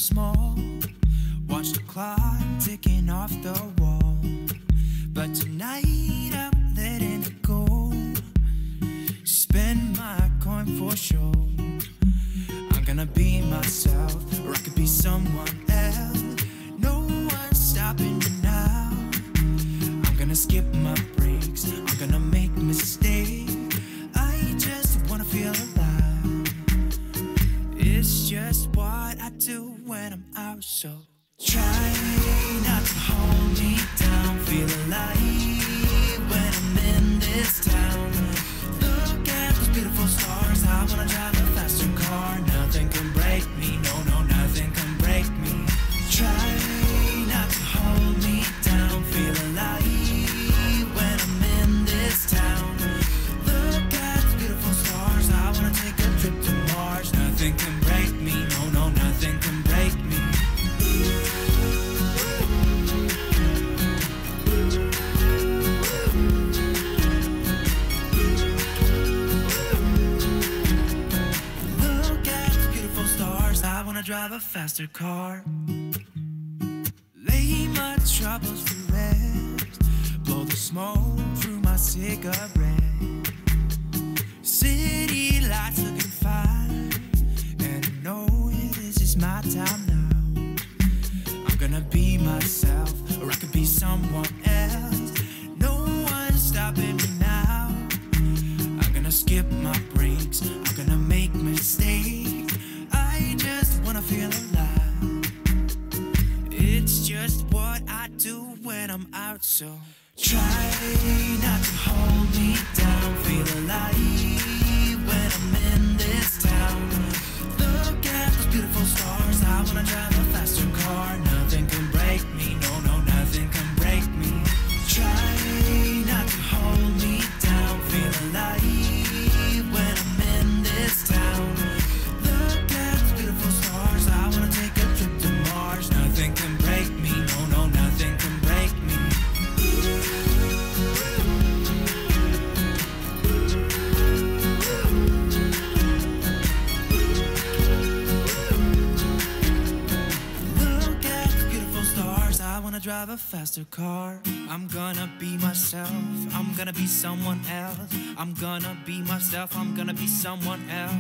small. Watch the clock ticking off the wall. But tonight I'm letting it go. Spend my coin for sure. I'm gonna be myself, or I could be someone else. No one's stopping me now. I'm gonna skip my breaks, I'm gonna make mistakes. I just wanna feel alive. It's just what I do when I'm out, so try not to hold me down. Feel alive when I'm in this town. Look at those beautiful stars. I wanna drive a faster car. Nothing can break me, no, no, nothing can break me. Try not to hold me down. Feel alive when I'm in this town. Look at those beautiful stars. I wanna take a trip to Mars. Nothing can break me, no, no, nothing can break me. Drive a faster car. Lay my troubles to rest. Blow the smoke through my cigarette. City lights looking fine, and I know this is my time now. I'm gonna be myself, or I could be someone else. No one's stopping me now. I'm gonna skip my breaks, I'm gonna make mistakes. I just wanna feel alive. It's just what I do when I'm out, so try not to hold me down. Feel alive when I'm in this town. Look at those beautiful stars. I wanna drive a faster car. Nothing can break me, no, no, nothing can break me. Try not to hold me down. Feel alive when I'm in this town. Nothing can break me, no, no, nothing can break me. Look at the beautiful stars. I wanna drive a faster car. I'm gonna be myself, I'm gonna be someone else. I'm gonna be myself, I'm gonna be someone else.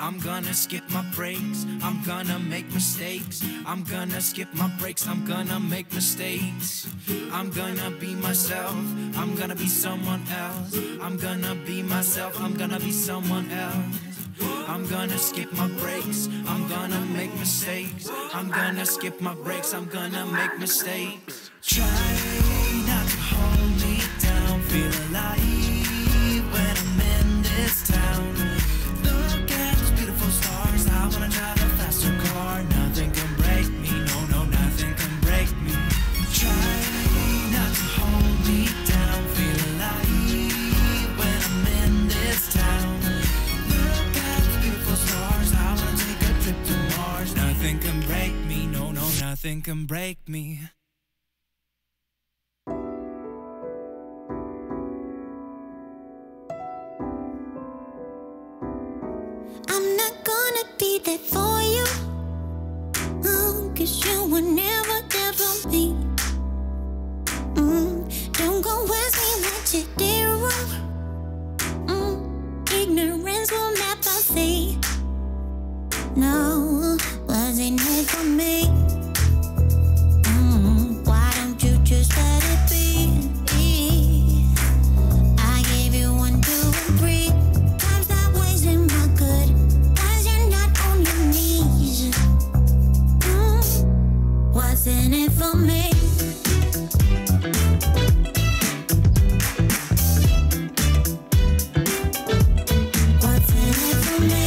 I'm gonna skip my breaks, I'm gonna make mistakes. I'm gonna skip my breaks, I'm gonna make mistakes. I'm gonna be myself, I'm gonna be someone else. I'm gonna be myself, I'm gonna be someone else. I'm gonna skip my breaks, I'm gonna make mistakes. I'm gonna skip my breaks, I'm gonna make mistakes. Try not to hold me down. Feel alive when I'm in this town. Look at those beautiful stars. I wanna drive a faster car. Nothing can break me, no, no, nothing can break me. Try not to hold me down. Feel alive when I'm in this town. Look at those beautiful stars. I wanna take a trip to Mars. Nothing can break me, no, no, nothing can break me. I'm not gonna be there for you, cause you were never there for me. Don't go ask me what you did wrong. Ignorance will never see. No, wasn't it for me? Why don't you just let it be? I gave you 1, 2, and 3 times that wasn't my good. Wasn't it for me? Wasn't it for me?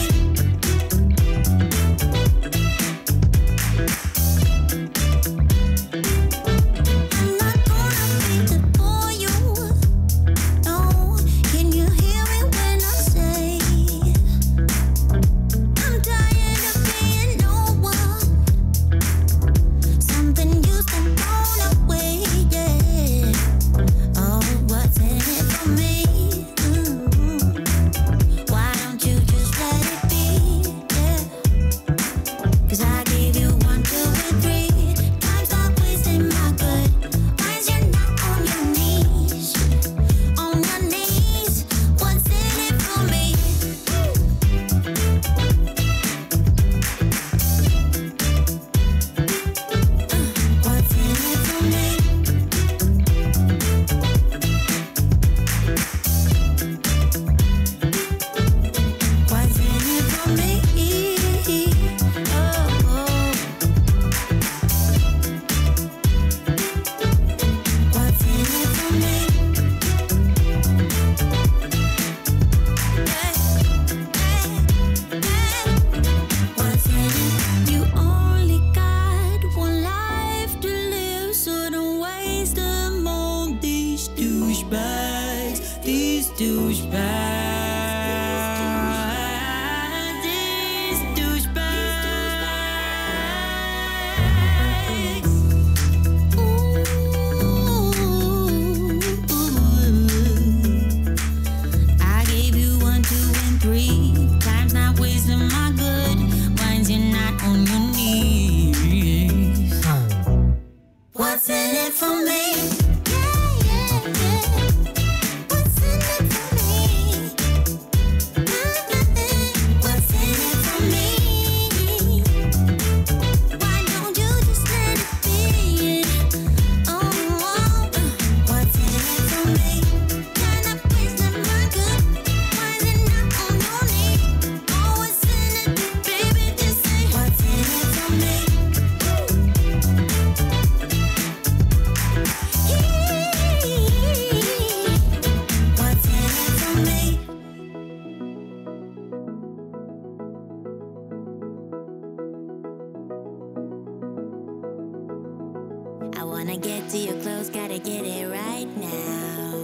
wanna get to your clothes, gotta get it right now.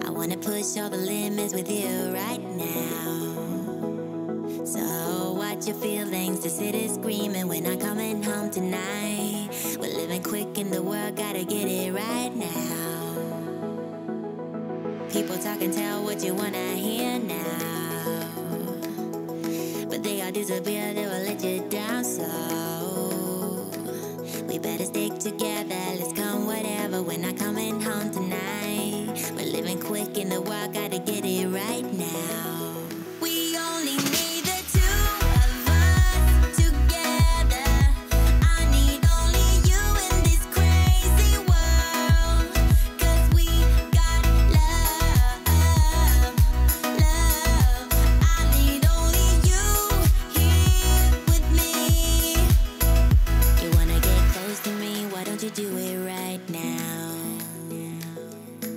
I wanna push all the limits with you right now. So watch your feelings, the city's screaming, we're not coming home tonight. We're living quick in the world, gotta get it right now. People talk and tell what you wanna hear now, but they all disappear, they will let you down. So we better stick together, let's come whatever, we're not coming home tonight. We're living quick in the world, gotta get it right now. We only need the two of us together. I need only you in this crazy world, 'cause we got love, love. I need only you here with me. You wanna get close to me, why don't you do it right now?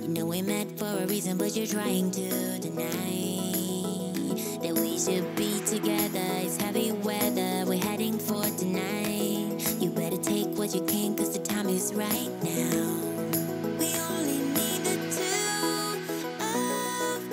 You know we met for a reason, but you're trying to deny that we should be together. It's heavy weather, we're heading for tonight. You better take what you can, 'cause the time is right now. We only need the two of us.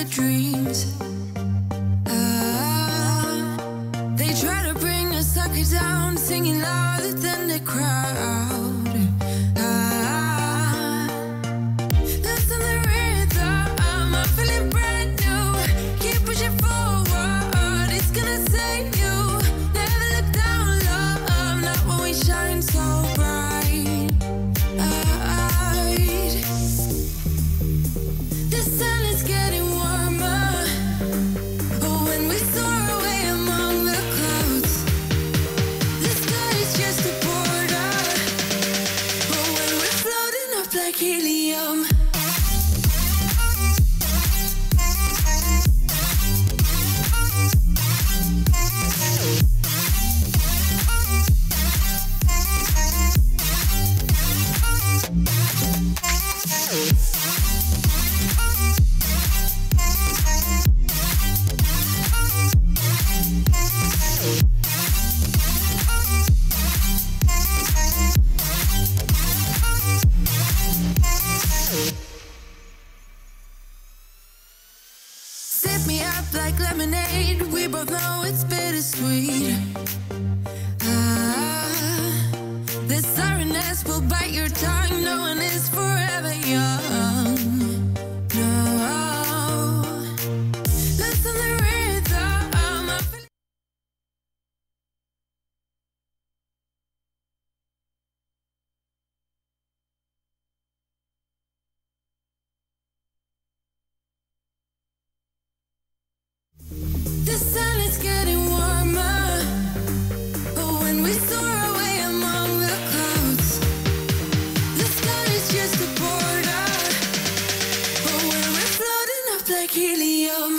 their dreams. They try to bring a sucker down, singing louder than the crowd. Listen the rhythm, I'm feeling brand new. Keep pushing forward, it's gonna save you. Never look down, love, not when we shine so bright. The sun is getting warmer, but when we soar away among the clouds, the sky is just a border. But when we're floating up like helium. Sip me up like lemonade. We both know it's bittersweet. The sorrowness will bite your tongue. No one is forever young. No. Listen the rhythm. The sun is getting warmer, but when we soar away among the clouds, the sky is just a border. But when we're floating up like helium.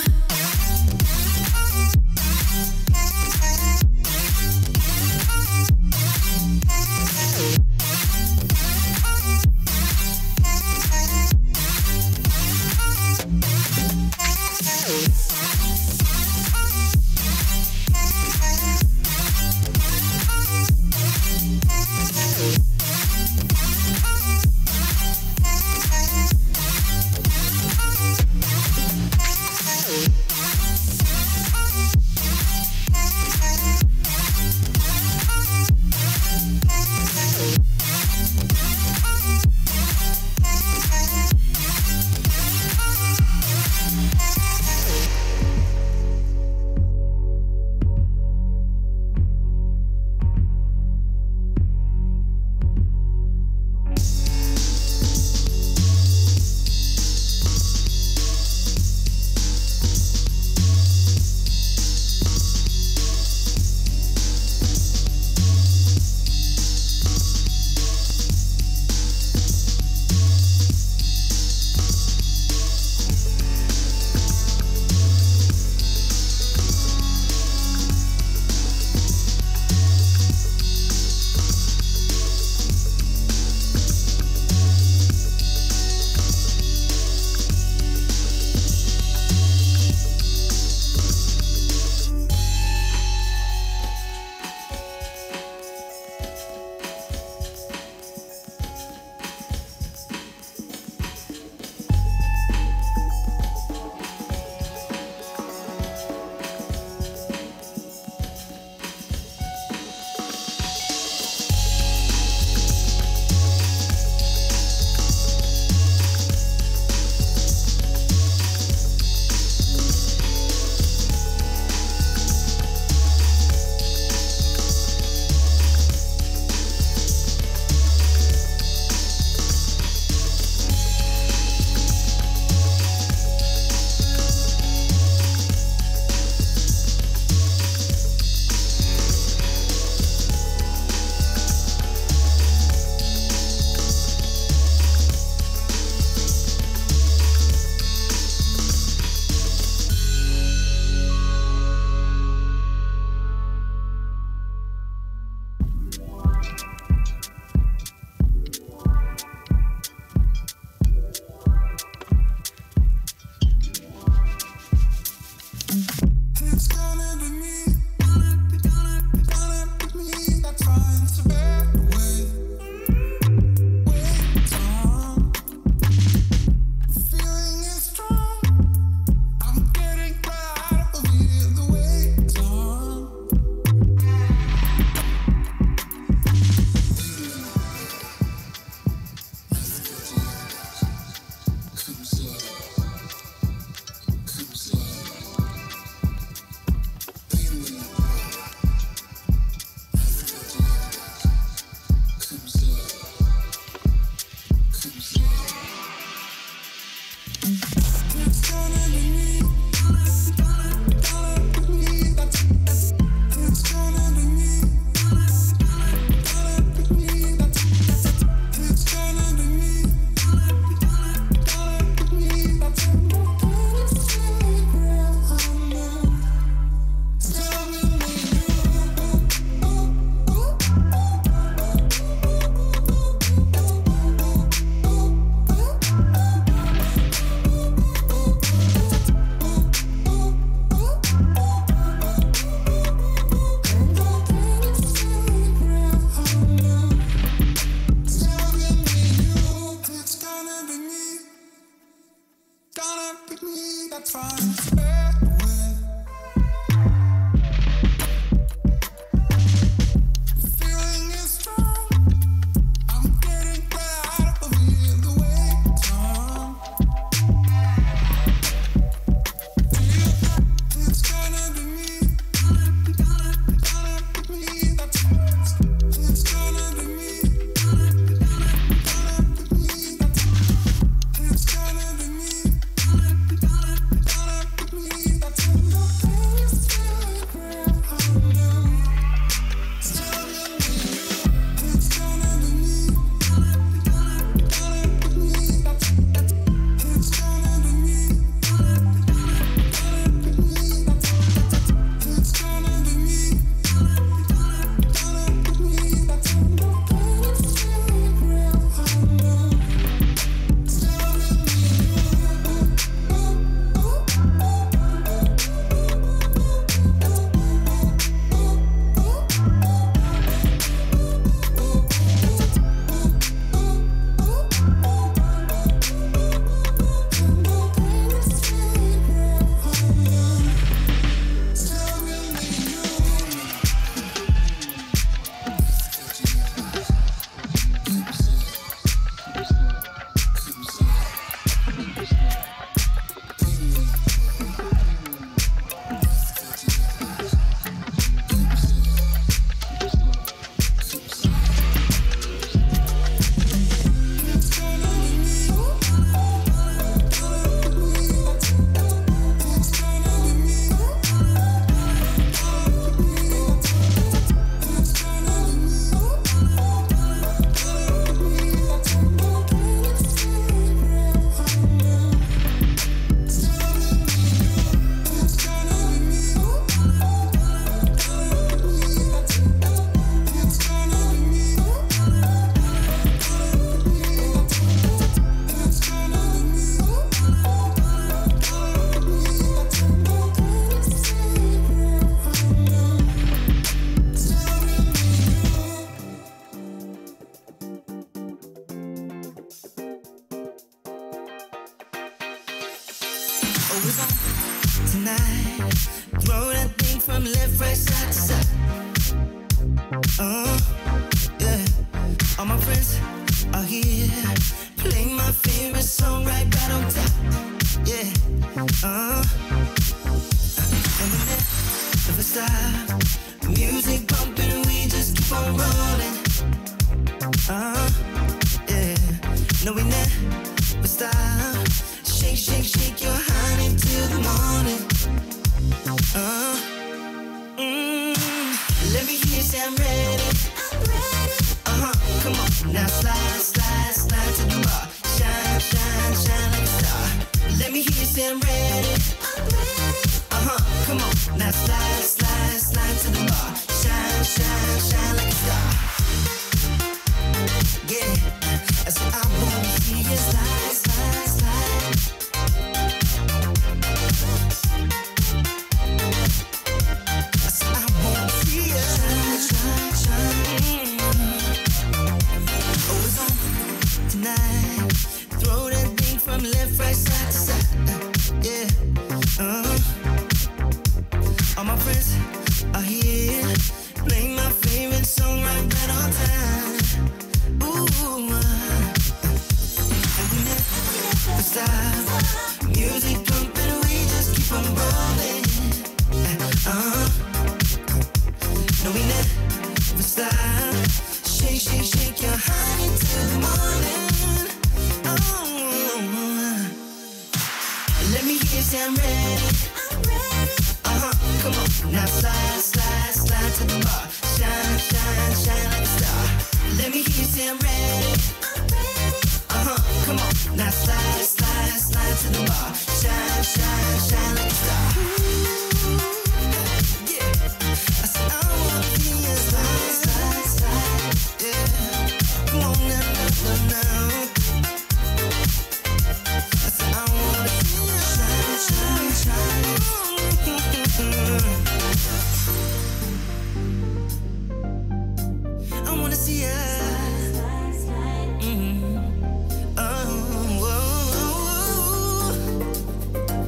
me, that's fine. Feeling is strong. I'm getting right over here the way it's on. It's gonna be me. Gonna be me. That's it's gonna be me. Gonna be me. That's it's gonna be me. Gonna be me. That's the place where I know. It's gonna be you. It's gonna be me. Gonna be me. That's it's gonna be me. Gonna be me. That's it's gonna be me. Gonna be me. That's the place where I know. It's gonna be always on tonight. Throw that thing from left, right, side to side. Yeah. All my friends are here. Play my favorite song right on top. Yeah. And we never stop. Music bumping, we just keep on rolling. Yeah. No, we never stop. Shake, shake, shake your honey till the morning. Let me hear you say I'm ready. I'm ready. Come on, now slide, slide, slide to the bar. Shine, shine, shine like a star. Let me hear you say I'm ready. I'm ready. Come on, now slide, slide, slide to the bar. Shine, shine, shine like a star. Yeah, I said I wanna see you slide, slide, slide. I said I wanna see you shine, shine, shine. Oh, it's on tonight. Throw that thing from left, right, side to side. Yeah. All my friends are here. Play my favorite song right on time. Ooh, and we never stop. Music pumping, we just keep on rolling. No, we never stop. Shake, shake, shake your honey till the morning. Let me hear you say I'm ready. I'm ready. Come on, now slide, slide, slide to the bar. Shine, shine, shine like a star. Let me hear you say I'm ready. I'm ready. Come on, now slide, slide, slide to the bar. Shine, shine, shine like a star. Yeah, I said I wanna see you slide, slide, slide. Yeah, come on now, now, now. I said I wanna see you shine, shine, shine. I wanna see ya. Oh, whoa, whoa, whoa.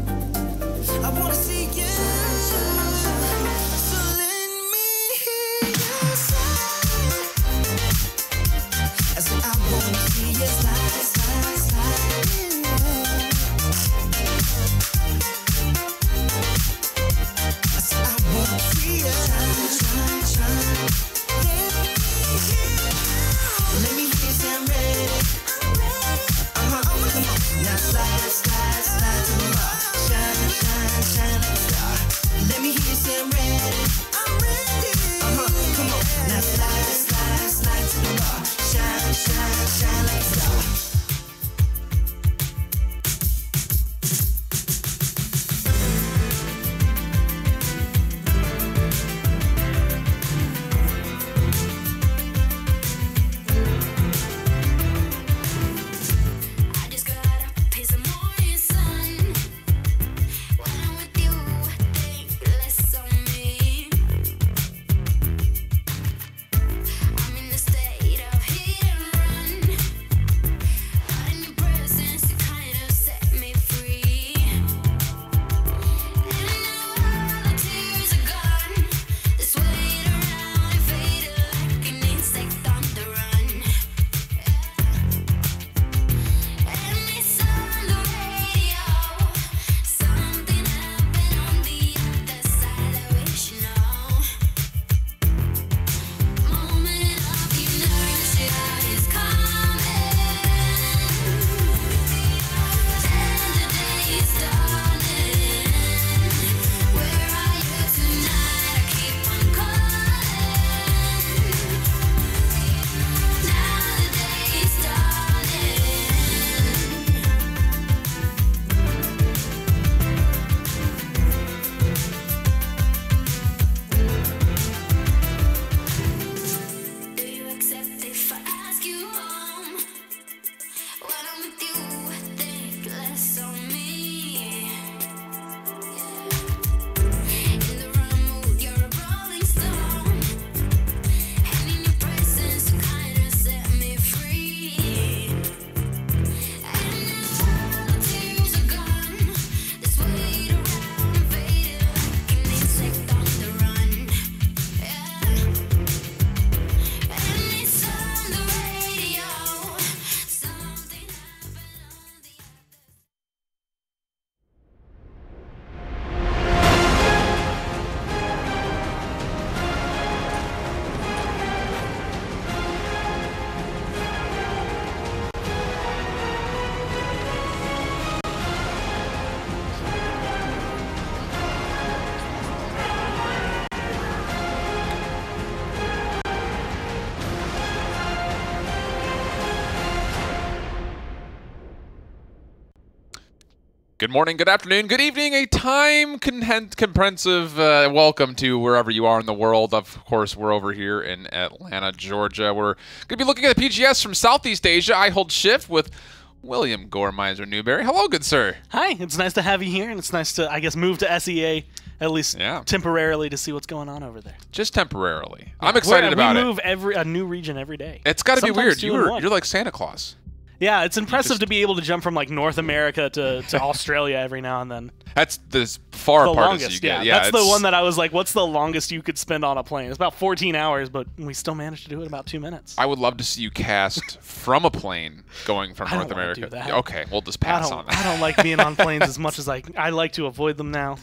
Good morning, good afternoon, good evening, a time-comprehensive welcome to wherever you are in the world. Of course, we're over here in Atlanta, Georgia. We're going to be looking at the PGS from Southeast Asia. I hold shift with William Goremizer Newberry. Hello, good sir. Hi, it's nice to have you here, and it's nice to, I guess, move to SEA, at least temporarily, to see what's going on over there. Just temporarily. Yeah. I'm excited about it. We move a new region every day. It's got to be weird. You're like Santa Claus. Yeah, it's impressive to be able to jump from like North America to Australia every now and then. That's as far apart as you get. Yeah, that's the one that I was like, what's the longest you could spend on a plane? It's about 14 hours, but we still managed to do it in about 2 minutes. I would love to see you cast from a plane going from North America. Do that. Okay, we'll just pass on that. I don't like being on planes as much as I like to avoid them now.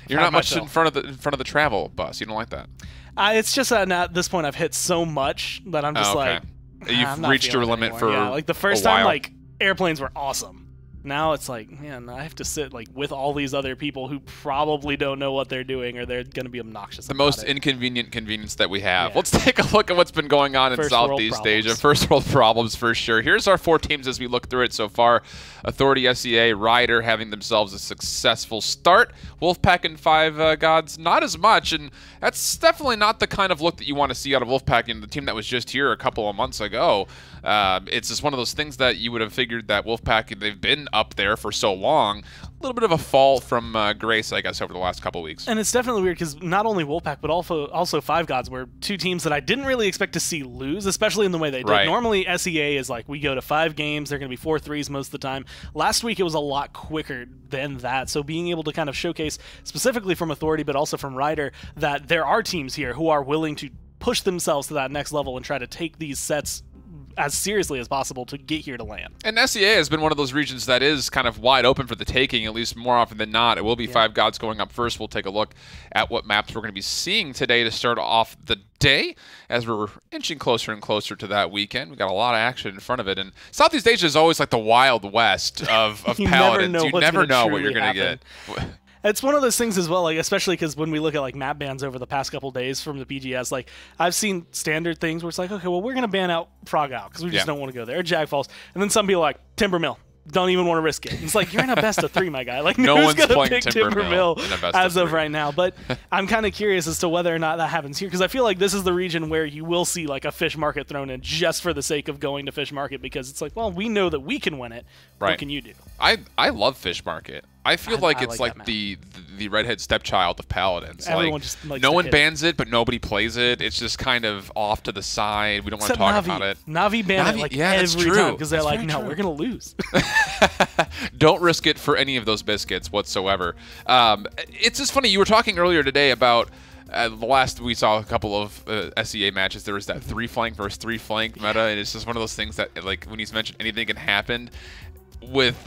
You're not much in front of the travel bus. You don't like that. It's just that at this point I've hit so much that I'm just like, you've reached your limit for like the first time like airplanes were awesome. Now it's like, man, I have to sit like with all these other people who probably don't know what they're doing, or they're going to be obnoxious. The most inconvenient convenience that we have. Yeah. Let's take a look at what's been going on in Southeast Asia. First world problems for sure. Here's our 4 teams as we look through it so far. Authority, SEA, Ryder having themselves a successful start. Wolfpack and Five Gods, not as much, and that's definitely not the kind of look that you want to see out of Wolfpack and the team that was just here a couple of months ago. It's just one of those things that you would have figured that Wolfpack, they've been up there for so long. A little bit of a fall from grace, I guess, over the last couple of weeks. And it's definitely weird because not only Wolfpack, but also Five Gods were 2 teams that I didn't really expect to see lose, especially in the way they did. Right. Normally, SEA is like, we go to 5 games, they're going to be 4-3s most of the time. Last week, it was a lot quicker than that, so being able to kind of showcase, specifically from Authority, but also from Ryder, that there are teams here who are willing to push themselves to that next level and try to take these sets as seriously as possible to get here to land. And SEA has been one of those regions that is kind of wide open for the taking, at least more often than not. It will be Five Gods going up first. We'll take a look at what maps we're going to be seeing today to start off the day as we're inching closer and closer to that weekend. We've got a lot of action in front of it. And Southeast Asia is always like the Wild West of Paladins. You never know what you're going to get. It's one of those things as well, like especially because when we look at like map bans over the past couple days from the PGS, like I've seen standard things where it's like, okay, well, we're going to ban out Frog Out because we just don't want to go there. Or Jag Falls. And then some people are like, Timber Mill. Don't even want to risk it. It's like, you're in a best of 3, my guy. Like, no one's going to playing pick Timber Mill as of right now. But I'm kind of curious as to whether or not that happens here, because I feel like this is the region where you will see like a Fish Market thrown in just for the sake of going to Fish Market, because it's like, well, we know that we can win it. Right. What can you do? I love Fish Market. I feel like it's like the redhead stepchild of Paladins. Everyone like, just likes no one bans it, but nobody plays it. It's just kind of off to the side. We don't want to talk about it. Navi ban it like every time because they're like, no, we're going to lose. Don't risk it for any of those biscuits whatsoever. It's just funny. You were talking earlier today about the last we saw a couple of SEA matches. There was that 3 flank versus 3 flank meta, and it's just one of those things that, like, when he's mentioned anything can happen with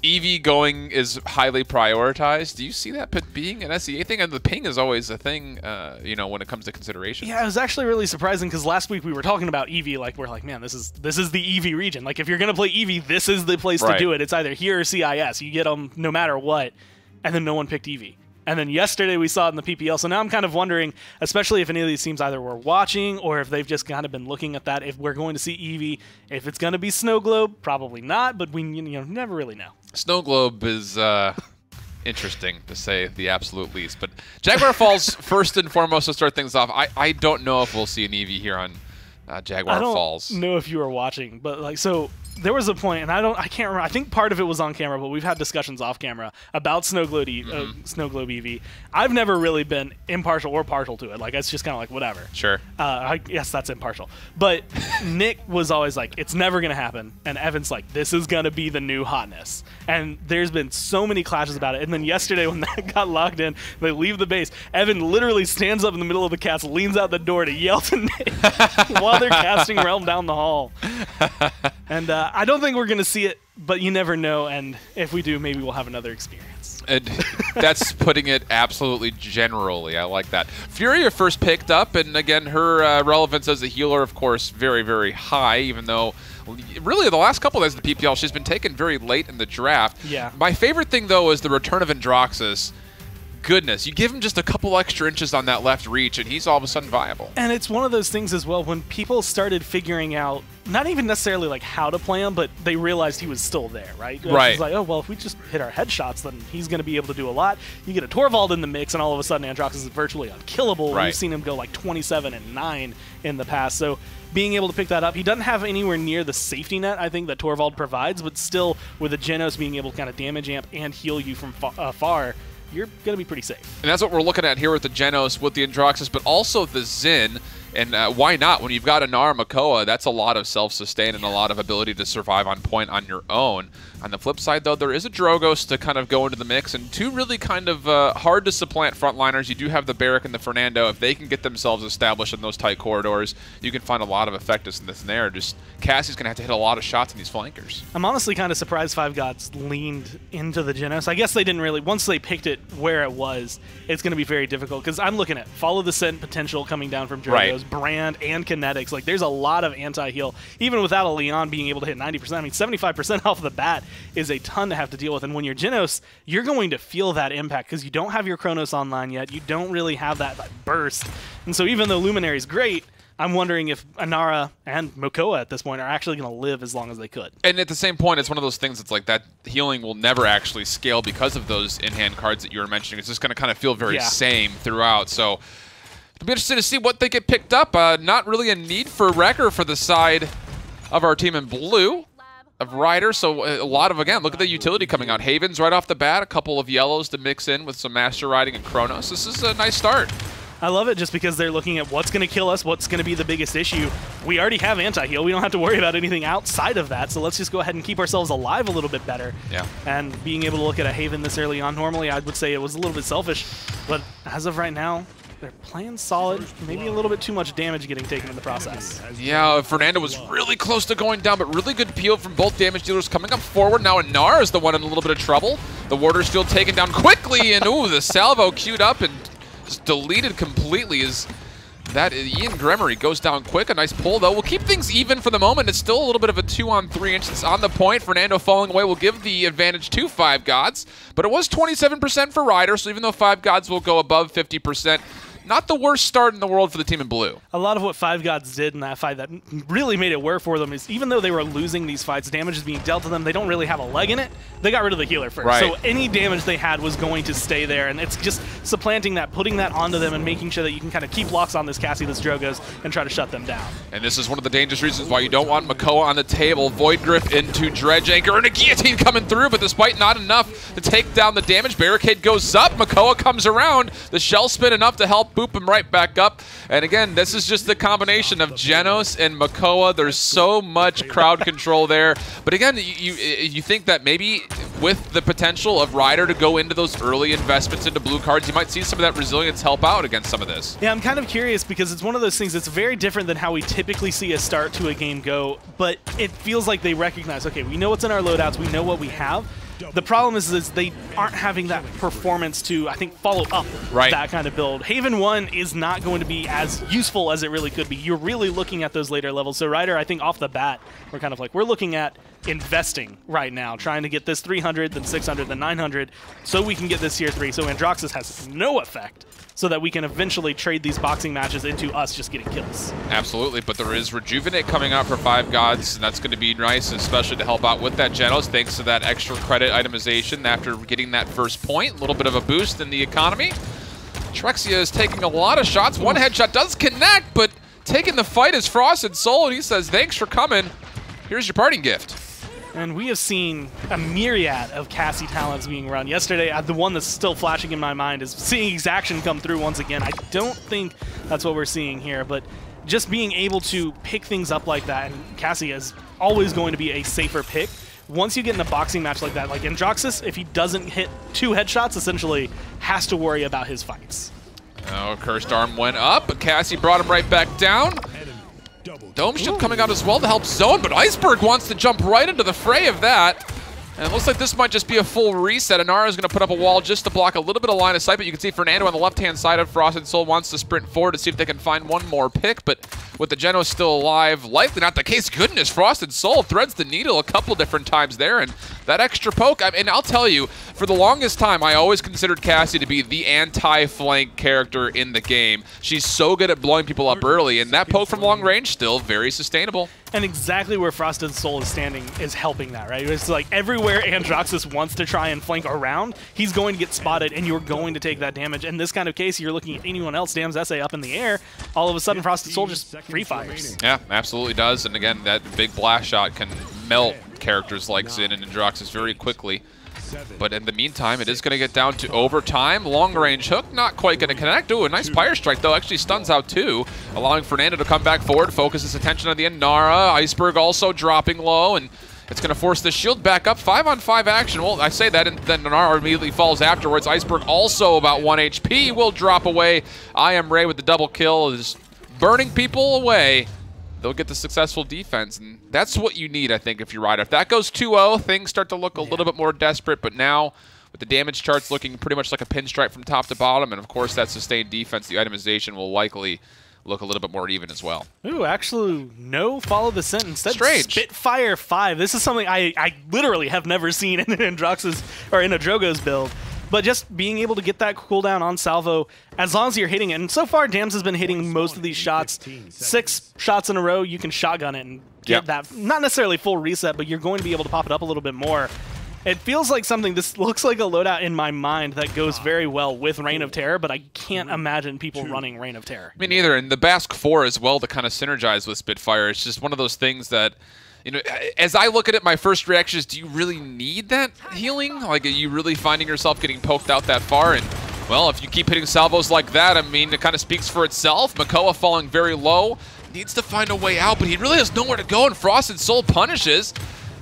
EV going is highly prioritized. Do you see that being an SEA thing? And the ping is always a thing, you know, when it comes to consideration. Yeah, it was actually really surprising because last week we were talking about EV. Like, we're like, man, this is the EV region. Like, if you're gonna play EV, this is the place to do it. It's either here or CIS. You get them no matter what. And then no one picked EV. And then yesterday we saw it in the PPL. So now I'm kind of wondering, especially if any of these teams either were watching or if they've just kind of been looking at that, if we're going to see EV. If it's going to be Snow Globe, probably not, but we never really know. Snow Globe is interesting, to say the absolute least. But Jaguar Falls, first and foremost, to start things off, I don't know if we'll see an EV here on Jaguar Falls. I don't know if you were watching, but like, so there was a point, and I can't remember. I think part of it was on camera, but we've had discussions off camera about Snow Globe EV. I've never really been impartial or partial to it. Like, it's just kind of like whatever. Sure. I guess that's impartial. But Nick was always like, it's never gonna happen, and Evan's like, this is gonna be the new hotness. And there's been so many clashes about it. And then yesterday when that got logged in, they leave the base. Evan literally stands up in the middle of the cast, leans out the door to yell to Nick while they're casting Realm down the hall. And I don't think we're going to see it, but you never know, and if we do, maybe we'll have another experience. And that's putting it absolutely generally. I like that. Furia first picked up, and again, her relevance as a healer, of course, very, very high, even though really the last couple of days of the PPL, she's been taken very late in the draft. Yeah. My favorite thing, though, is the return of Androxus goodness. You give him just a couple extra inches on that left reach, and he's all of a sudden viable. And it's one of those things as well, when people started figuring out, not even necessarily like how to play him, but they realized he was still there, right? Right. It's like, oh, well, if we just hit our headshots, then he's going to be able to do a lot. You get a Torvald in the mix, and all of a sudden Androx is virtually unkillable. Right. We've seen him go like 27-9 in the past. So being able to pick that up, he doesn't have anywhere near the safety net, I think, that Torvald provides, but still, with a Genos being able to kind of damage amp and heal you from far, you're going to be pretty safe. And that's what we're looking at here with the Genos, with the Androxus, but also the Xin. And why not? When you've got a Nara Makoa, that's a lot of self-sustain and a lot of ability to survive on point on your own. On the flip side, though, there is a Drogos to kind of go into the mix, and two really kind of hard-to-supplant frontliners. You do have the Barrack and the Fernando. If they can get themselves established in those tight corridors, you can find a lot of effectiveness there. Just Cassie's going to have to hit a lot of shots in these flankers. I'm honestly kind of surprised Five Gods leaned into the Genos. I guess they didn't really. Once they picked it where it was, it's going to be very difficult, because I'm looking at follow the scent potential coming down from Drogos, right. Brand, and kinetics. Like, there's a lot of anti-heal, even without a Leon being able to hit 90%. I mean, 75% off the bat is a ton to have to deal with. And when you're Genos, you're going to feel that impact, because you don't have your Chronos online yet. You don't really have that burst. And so even though Luminary's great, I'm wondering if Anara and Makoa at this point are actually going to live as long as they could. And at the same point, it's one of those things that's like that healing will never actually scale because of those in-hand cards that you were mentioning. It's just going to kind of feel very same throughout. So it'll be interesting to see what they get picked up. Not really a need for Wrecker for the side of our team in blue of Ryder. So a lot of, again, look at the utility coming out. Haven's right off the bat, a couple of yellows to mix in with some Master Riding and Chronos. This is a nice start. I love it just because they're looking at what's going to kill us, what's going to be the biggest issue. We already have anti-heal. We don't have to worry about anything outside of that, so let's just go ahead and keep ourselves alive a little bit better. Yeah. And being able to look at a Haven this early on, normally I would say it was a little bit selfish, but as of right now, they're playing solid. Maybe a little bit too much damage getting taken in the process. Yeah, Fernando was really close to going down, but really good peel from both damage dealers coming up forward. Now Anar is the one in a little bit of trouble. The Warder's still taken down quickly, and ooh, the salvo queued up and just deleted completely as that Ian Gremery goes down quick. A nice pull, though. We'll keep things even for the moment. It's still a little bit of a 2-on-3 inches on the point. Fernando falling away will give the advantage to Five Gods, but it was 27% for Ryder, so even though Five Gods will go above 50%, not the worst start in the world for the team in blue. A lot of what Five Gods did in that fight that really made it work for them is even though they were losing these fights, damage is being dealt to them, they don't really have a leg in it. They got rid of the healer first. Right. So any damage they had was going to stay there, and it's just supplanting that, putting that onto them, and making sure that you can kind of keep locks on this Cassie, this Drogos, and try to shut them down. And this is one of the dangerous reasons why you don't want Makoa on the table. Void Griff into Dredge Anchor, and a Guillotine coming through, but despite not enough to take down the damage, Barricade goes up, Makoa comes around, the Shell Spin enough to help boop him right back up. And again, this is just the combination of Genos and Makoa. There's so much crowd control there. But again, you think that maybe with the potential of Ryder to go into those early investments into blue cards, you might see some of that resilience help out against some of this. Yeah, I'm kind of curious because it's one of those things that's very different than how we typically see a start to a game go, but it feels like they recognize, okay, we know what's in our loadouts, we know what we have. The problem is they aren't having that performance to, I think, follow up that kind of build. Haven 1 is not going to be as useful as it really could be. You're really looking at those later levels. So Ryder, I think off the bat, we're kind of like, we're looking at investing right now, trying to get this 300, then 600, then 900, so we can get this tier 3. So Androxus has no effect, so that we can eventually trade these boxing matches into us just getting kills. Absolutely, but there is Rejuvenate coming out for Five Gods, and that's going to be nice, especially to help out with that Genos, thanks to that extra credit itemization after getting that first point. A little bit of a boost in the economy. Trexia is taking a lot of shots. One headshot does connect, but taking the fight is Frosted Soul, and he says, thanks for coming. Here's your parting gift. And we have seen a myriad of Cassie talents being run. Yesterday, the one that's still flashing in my mind is seeing Exaction come through once again. I don't think that's what we're seeing here, but just being able to pick things up like that, and Cassie is always going to be a safer pick. Once you get in a boxing match like that, like Androxus, if he doesn't hit 2 headshots, essentially has to worry about his fights. Oh, Cursed Arm went up, but Cassie brought him right back down. Dome Shield coming out as well to help zone, but Iceberg wants to jump right into the fray of that. And it looks like this might just be a full reset. Anara is going to put up a wall just to block a little bit of line of sight, but you can see Fernando on the left-hand side of Frosted Soul wants to sprint forward to see if they can find one more pick, but with the Genos still alive. Likely not the case. Goodness, Frosted Soul threads the needle a couple different times there, and that extra poke, and I'll tell you, for the longest time, I always considered Cassie to be the anti-flank character in the game. She's so good at blowing people up early, and that poke from long range, still very sustainable. And exactly where Frosted Soul is standing is helping that, right? It's like everywhere Androxus wants to try and flank around, he's going to get spotted, and you're going to take that damage. In this kind of case, you're looking at anyone else, Dam's Essay up in the air, all of a sudden Frosted Soul just free fires. Yeah, absolutely does. And again, that big blast shot can melt characters like Xin and Androxus very quickly. But in the meantime, it is going to get down to overtime. Long-range hook, not quite going to connect. Ooh, a nice Fire Strike, though. Actually stuns out, too, allowing Fernando to come back forward, focus his attention on the end. Nara, Iceberg also dropping low, and it's going to force the shield back up. 5-on-5 action. Well, I say that, and then Nara immediately falls afterwards. Iceberg also about 1 HP, will drop away. I Am Ray with the double kill is burning people away. They'll get the successful defense, and that's what you need, I think, if you're Ryder. If that goes 2-0, things start to look a little bit more desperate, but now with the damage charts looking pretty much like a pinstripe from top to bottom, and of course that sustained defense, the itemization will likely look a little bit more even as well. Ooh, actually, no follow the scent. Instead, strange. Spitfire 5. This is something I literally have never seen in an Androxus or in a Drogo's build. But just being able to get that cooldown on salvo, as long as you're hitting it. And so far, Dams has been hitting most of these shots. 6 shots in a row, you can shotgun it and get that, not necessarily full reset, but you're going to be able to pop it up a little bit more. It feels like something, this looks like a loadout in my mind that goes very well with Reign of Terror, but I can't imagine people running Reign of Terror. Me neither, and the Basque 4 as well to kind of synergize with Spitfire. It's just one of those things that, you know, as I look at it, my first reaction is, do you really need that healing? Like, are you really finding yourself getting poked out that far? And, well, if you keep hitting salvos like that, I mean, it kind of speaks for itself. Makoa falling very low, needs to find a way out, but he really has nowhere to go, and Frosted Soul punishes.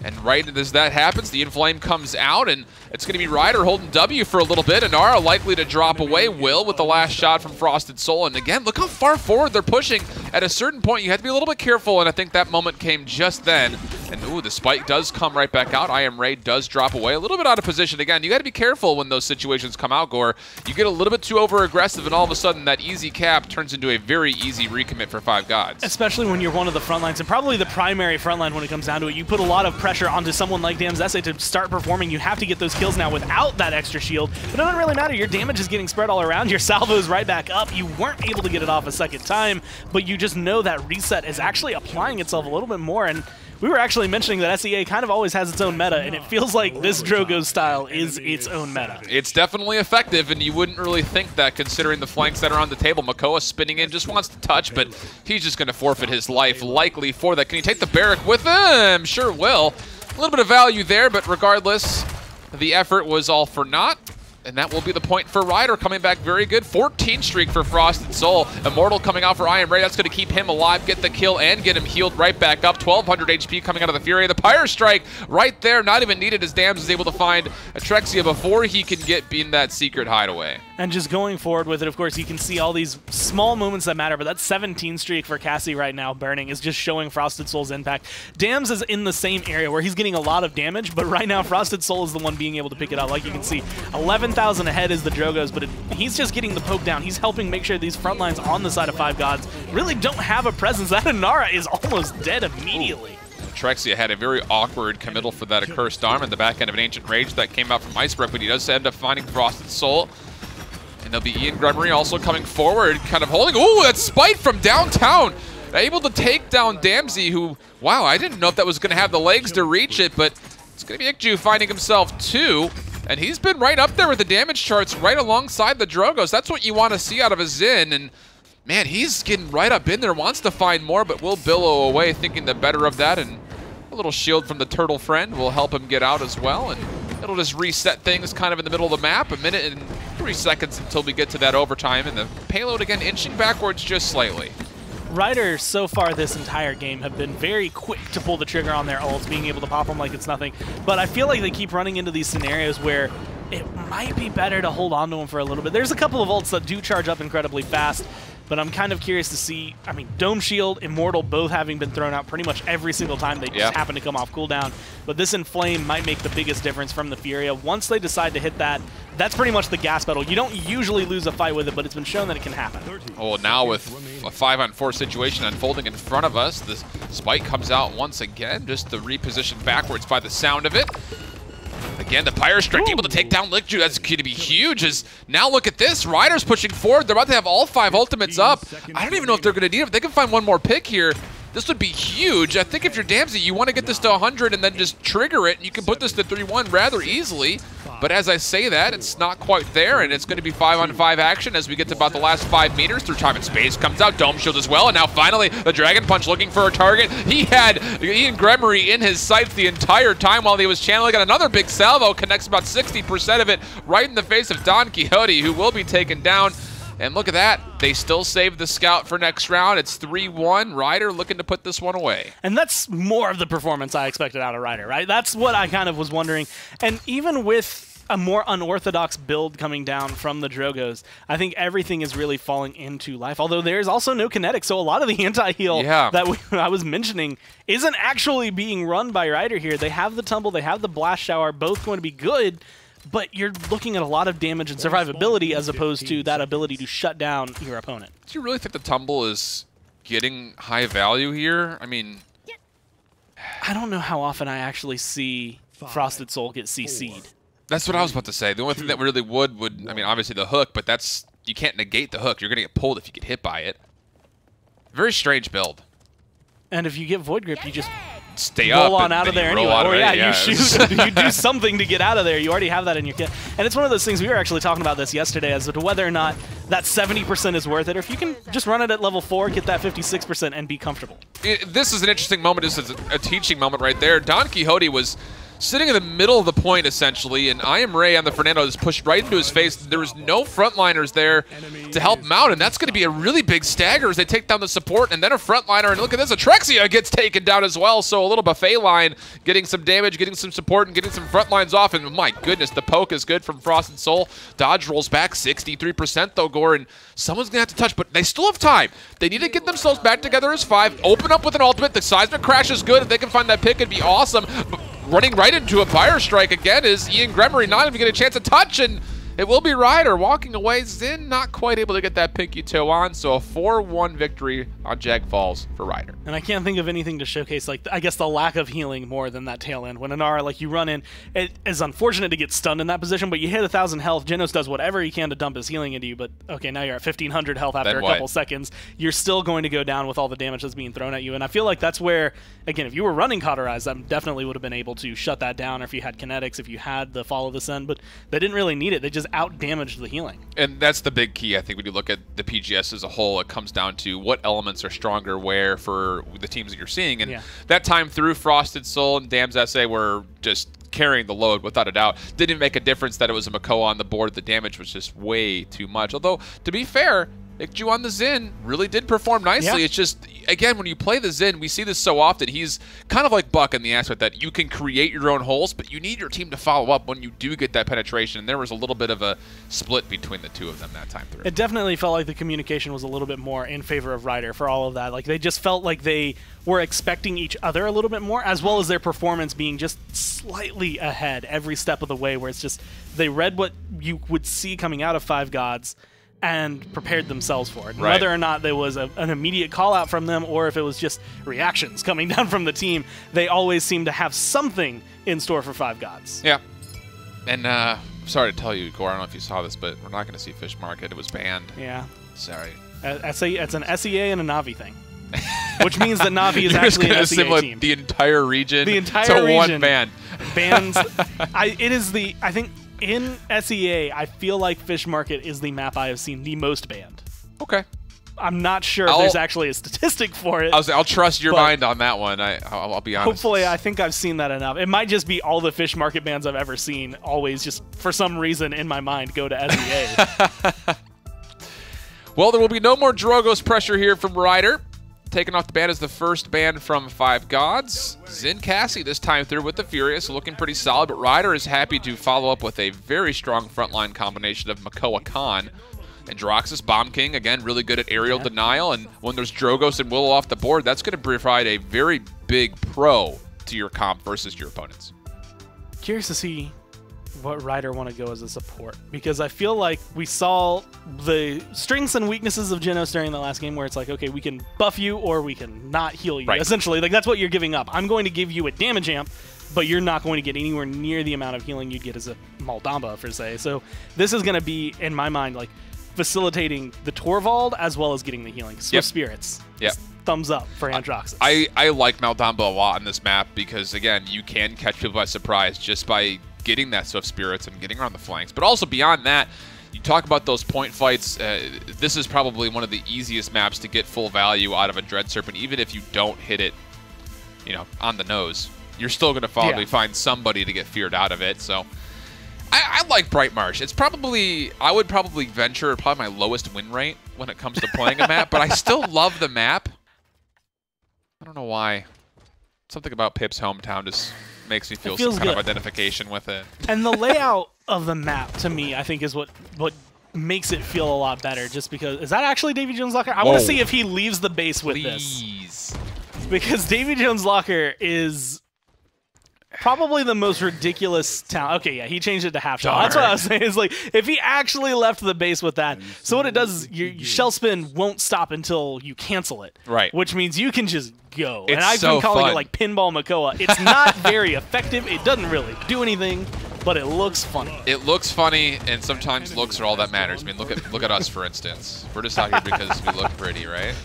And right as that happens, the Inflame comes out, and it's going to be Ryder holding W for a little bit. Inara likely to drop away. Will with the last shot from Frosted Soul. And again, look how far forward they're pushing. At a certain point, you have to be a little bit careful, and I think that moment came just then. And ooh, the spike does come right back out. I Am Ray does drop away. A little bit out of position. Again, you got to be careful when those situations come out, Gore. You get a little bit too over-aggressive, and all of a sudden, that easy cap turns into a very easy recommit for 5 gods. Especially when you're one of the front lines, and probably the primary front line when it comes down to it. You put a lot of pressure onto someone like Dam's Essay to start performing. You have to get those kills now without that extra shield. But it doesn't really matter. Your damage is getting spread all around. Your salvo is right back up. You weren't able to get it off a second time, but you just know that reset is actually applying itself a little bit more. And we were actually mentioning that SEA kind of always has its own meta, and it feels like this Drogo style is its own meta. It's definitely effective, and you wouldn't really think that considering the flanks that are on the table. Makoa spinning in, just wants to touch, but he's just going to forfeit his life likely for that. Can he take the barrack with him? Sure will. A little bit of value there, but regardless, the effort was all for naught. And that will be the point for Ryder, coming back very good. 14 streak for Frosted Soul. Immortal coming out for I Am Ray. That's going to keep him alive, get the kill, and get him healed right back up. 1,200 HP coming out of the Fury. The Pyre Strike right there, not even needed, as Dams is able to find Atrexia before he can get in that secret hideaway. And just going forward with it, of course, you can see all these small moments that matter, but that 17 streak for Cassie right now, burning, is just showing Frosted Soul's impact. Dams is in the same area where he's getting a lot of damage, but right now Frosted Soul is the one being able to pick it up. Like you can see, 11,000 ahead is the Drogos, but he's just getting the poke down. He's helping make sure these front lines on the side of 5 gods really don't have a presence. That Inara is almost dead immediately. Atrexia had a very awkward committal for that Accursed Arm in the back end of an Ancient Rage that came out from Iceberg, but he does end up finding Frosted Soul. And there'll be Ian Gregory also coming forward, kind of holding. Ooh, that Spite from downtown! Able to take down Damsey, who, wow, I didn't know if that was going to have the legs to reach it, but it's going to be Ikju finding himself too. And he's been right up there with the damage charts right alongside the Drogos. That's what you want to see out of a Xin. And man, he's getting right up in there, wants to find more, but will billow away, thinking the better of that. And a little shield from the turtle friend will help him get out as well. And it'll just reset things kind of in the middle of the map. A minute and 3 seconds until we get to that overtime. And the payload again inching backwards just slightly. Ryder, so far this entire game, have been very quick to pull the trigger on their ults, being able to pop them like it's nothing. But I feel like they keep running into these scenarios where it might be better to hold on to them for a little bit. There's a couple of ults that do charge up incredibly fast. But I'm kind of curious to see, I mean, Dome Shield, Immortal both having been thrown out pretty much every single time they just happen to come off cooldown. But this Inflame might make the biggest difference from the Furia. Once they decide to hit that, that's pretty much the gas pedal. You don't usually lose a fight with it, but it's been shown that it can happen. Oh, now with a 5-on-4 situation unfolding in front of us, the Spike comes out once again, just to reposition backwards by the sound of it. Again, the Fire Strike able to take down Lickju. That's going to be huge. As now look at this. Ryder's pushing forward. They're about to have all 5 ultimates up. I don't even know if they're going to need it. If they can find one more pick here, this would be huge. I think if you're Damsey, you want to get this to 100 and then just trigger it. And you can put this to 3-1 rather easily. But as I say that, it's not quite there, and it's going to be 5-on-5 action as we get to about the last 5 meters through time and space. Comes out Dome Shield as well, and now finally the Dragon Punch looking for a target. He had Ian Gremory in his sights the entire time while he was channeling. Got another big salvo, connects about 60% of it right in the face of Don Quixote, who will be taken down. And look at that. They still save the Scout for next round. It's 3-1. Ryder looking to put this one away. And that's more of the performance I expected out of Ryder, right? That's what I kind of was wondering. And even with a more unorthodox build coming down from the Drogos, I think everything is really falling into life. Although there's also no kinetic, so a lot of the anti-heal that I was mentioning isn't actually being run by Ryder here. They have the Tumble, they have the Blast Shower, both going to be good, but you're looking at a lot of damage and survivability as opposed to that ability to shut down your opponent. Do you really think the Tumble is getting high value here? I mean, I don't know how often I actually see Frosted Soul get CC'd. That's what I was about to say. The only thing that really would, I mean, obviously the hook, but that's, you can't negate the hook. You're going to get pulled if you get hit by it. Very strange build. And if you get Void Grip, you just stay roll up on out of there anyway. Or you shoot, you do something to get out of there. You already have that in your kit. And it's one of those things, we were actually talking about this yesterday as to whether or not that 70% is worth it, or if you can just run it at level 4, get that 56% and be comfortable. This is an interesting moment. This is a teaching moment right there. Don Quixote was sitting in the middle of the point, essentially, and I Am Ray on the Fernando is pushed right into his face. There was no frontliners there to help him out, and that's going to be a really big stagger as they take down the support, and then a frontliner, and look at this, Atrexia gets taken down as well, so a little buffet line getting some damage, getting some support, and getting some front lines off, and my goodness, the poke is good from Frosted Soul. Dodge rolls back 63% though, Gore, and someone's going to have to touch, but they still have time. They need to get themselves back together as 5, open up with an ultimate. The Seismic Crash is good. If they can find that pick, it'd be awesome. But running right into a Fire Strike again is Ian Gremory, not even get a chance to touch, and it will be Ryder walking away. Zin not quite able to get that pinky toe on, so a 4-1 victory on Jag Falls for Ryder. And I can't think of anything to showcase, like, I guess the lack of healing more than that tail end. When Inara, like, you run in, it is unfortunate to get stunned in that position, but you hit 1,000 health, Genos does whatever he can to dump his healing into you, but okay, now you're at 1,500 health after a couple seconds. You're still going to go down with all the damage that's being thrown at you, and I feel like that's where, again, if you were running Cauterize, that definitely would have been able to shut that down, or if you had kinetics, if you had the Follow the Sun, but they didn't really need it. They just out-damaged the healing. And that's the big key, I think, when you look at the PGS as a whole. It comes down to what elements are stronger where for the teams that you're seeing. And that time through, Frosted Soul and Dam's SA were just carrying the load without a doubt. Didn't make a difference that it was a Makoa on the board. The damage was just way too much. Although, to be fair, Ikju on the Xin really did perform nicely. It's just, again, when you play the Xin, we see this so often. He's kind of like Buck in the aspect that you can create your own holes, but you need your team to follow up when you do get that penetration. And there was a little bit of a split between the two of them that time through. It definitely felt like the communication was a little bit more in favor of Ryder for all of that. Like, they just felt like they were expecting each other a little bit more, as well as their performance being just slightly ahead every step of the way, where it's just they read what you would see coming out of Five Gods and prepared themselves for it. Whether or not there was an immediate call out from them or if it was just reactions coming down from the team, they always seem to have something in store for Five Gods. Yeah. And sorry to tell you, Gore, I don't know if you saw this, but we're not going to see Fish Market. It was banned. Yeah. Sorry. It's an SEA and a Navi thing. Which means that Navi is actually an SEA team. The entire region. The entire region. One band. Bans. I think in SEA, I feel like Fish Market is the map I have seen the most banned. Okay. I'm not sure if there's actually a statistic for it. I'll trust your mind on that one. I'll be honest. Hopefully, I think I've seen that enough. It might just be all the Fish Market bans I've ever seen always just, for some reason, in my mind, go to SEA. Well, there will be no more Drogos pressure here from Ryder. Taken off the ban is the first ban from Five Gods. Xin Cassie this time through with the Furious, looking pretty solid, but Ryder is happy to follow up with a very strong frontline combination of Makoa Khan. And Droxus, Bomb King, again, really good at aerial denial. And when there's Drogos and Willow off the board, that's going to provide a very big pro to your comp versus your opponents. Curious to see what Ryder want to go as a support, because I feel like we saw the strengths and weaknesses of Genos during the last game where it's like, okay, we can buff you or we can not heal you. Essentially, like that's what you're giving up. I'm going to give you a damage amp, but you're not going to get anywhere near the amount of healing you'd get as a Moldamba, per se. So this is going to be, in my mind, like facilitating the Torvald as well as getting the healing. Swift Spirits. Yep. Thumbs up for Androxus. I like Moldamba a lot on this map because, again, you can catch people by surprise just by getting that Swift Spirits and getting around the flanks. But also beyond that, you talk about those point fights. This is probably one of the easiest maps to get full value out of a Dread Serpent, even if you don't hit it, on the nose. You're still going to probably find somebody to get feared out of it. So I like Bright Marsh. It's probably, I would probably venture probably my lowest win rate when it comes to playing a map, but I still love the map. I don't know why. Something about Pip's hometown just makes me feel some kind of identification with it. And the layout of the map, to me, I think is what makes it feel a lot better. Just because, is that actually Davy Jones' locker? I want to see if he leaves the base with this. Because Davy Jones' locker is probably the most ridiculous talent. Okay, yeah, he changed it to half shell. That's what I was saying. Is like if he actually left the base with that. So what it does is your shell spin won't stop until you cancel it. Right. Which means you can just go. It's and I've so been calling fun. it like pinball Makoa. It's not very effective. It doesn't really do anything, but it looks funny. It looks funny, and sometimes looks are all that matters. I mean, look at us, for instance. We're just out here because we look pretty, right?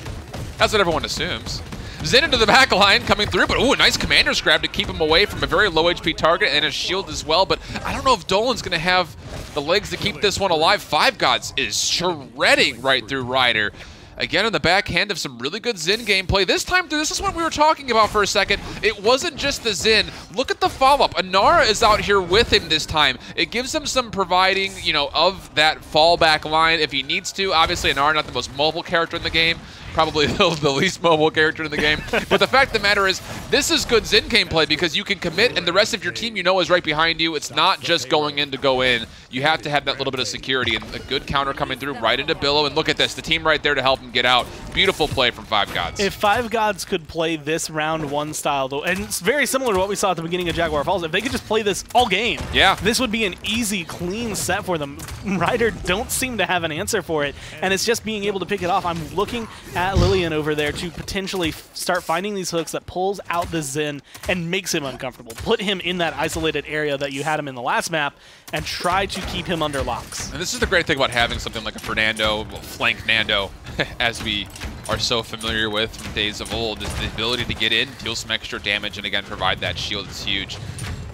That's what everyone assumes. Zin into the back line, coming through, but ooh, a nice commander's grab to keep him away from a very low HP target and a shield as well, but I don't know if Dolan's going to have the legs to keep this one alive. Five Gods is shredding right through Ryder. Again, on the backhand of some really good Zin gameplay. This time through, this is what we were talking about for a second. It wasn't just the Zin. Look at the follow-up. Anara is out here with him this time. It gives him some providing, of that fallback line if he needs to. Obviously, Anara not the most mobile character in the game. Probably the least mobile character in the game. But the fact of the matter is, this is good Zin gameplay because you can commit and the rest of your team is right behind you. It's not just going in to go in. You have to have that little bit of security and a good counter coming through right into Billow. And look at this, the team right there to help him get out. Beautiful play from Five Gods. If Five Gods could play this round one style, though, and it's very similar to what we saw at the beginning of Jaguar Falls, if they could just play this all game, this would be an easy, clean set for them. Ryder don't seem to have an answer for it, and it's just being able to pick it off. I'm looking at Lillian over there to potentially start finding these hooks that pulls out the Zin and makes him uncomfortable. Put him in that isolated area that you had him in the last map and try to keep him under locks. And this is the great thing about having something like a Fernando, well, flank Nando, as we are so familiar with from days of old, is the ability to get in, deal some extra damage, and again, provide that shield is huge.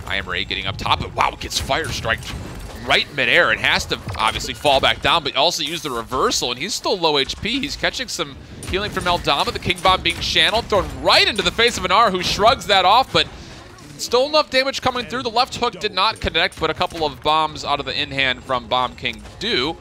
I Am Ray getting up top, but wow, gets fire striked right midair and has to obviously fall back down, but also use the reversal, and he's still low HP. He's catching some healing from Eldama, the King Bomb being channeled, thrown right into the face of Anar, who shrugs that off, but still enough damage coming through. The left hook did not connect, but a couple of bombs out of the in-hand from Bomb King do.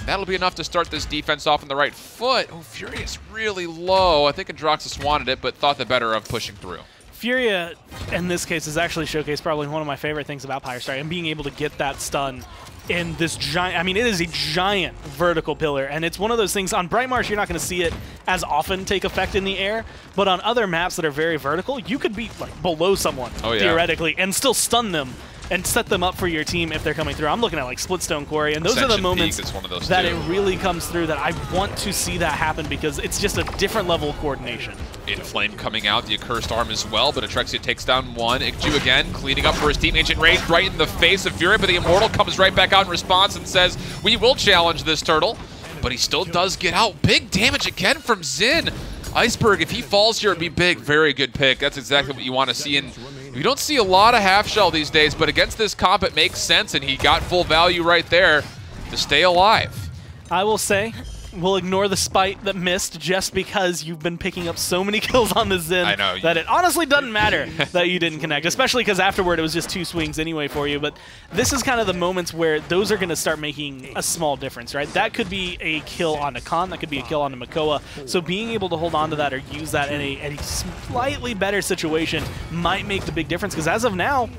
That'll be enough to start this defense off on the right foot. Oh, Furious really low. I think Androxus wanted it, but thought the better of pushing through. Furia, in this case, has actually showcased probably one of my favorite things about Pyrostrike, and being able to get that stun in this giant, I mean, it is a giant vertical pillar, and it's one of those things, on Bright Marsh, you're not going to see it as often take effect in the air, but on other maps that are very vertical, you could be like below someone, theoretically, and still stun them and set them up for your team if they're coming through. I'm looking at like Splitstone Quarry, and those are the moments that it really comes through that I want to see that happen because it's just a different level of coordination. Inflame coming out, the Accursed Arm as well, but Atrexia takes down one. Ikju again, cleaning up for his team. Ancient Rage right in the face of Fury, but the Immortal comes right back out in response and says, we will challenge this turtle, but he still does get out. Big damage again from Zin. Iceberg, if he falls here, it'd be big. Very good pick. That's exactly what you want to see. And we don't see a lot of half shell these days, but against this comp, it makes sense, and he got full value right there to stay alive. I will say, we'll ignore the spite that missed just because you've been picking up so many kills on the Zin that it honestly doesn't matter that you didn't connect, especially because afterward it was just 2 swings anyway for you. But this is kind of the moments where those are going to start making a small difference, right? That could be a kill on a Khan, that could be a kill on a Makoa. So being able to hold on to that or use that in a slightly better situation might make the big difference, because as of now,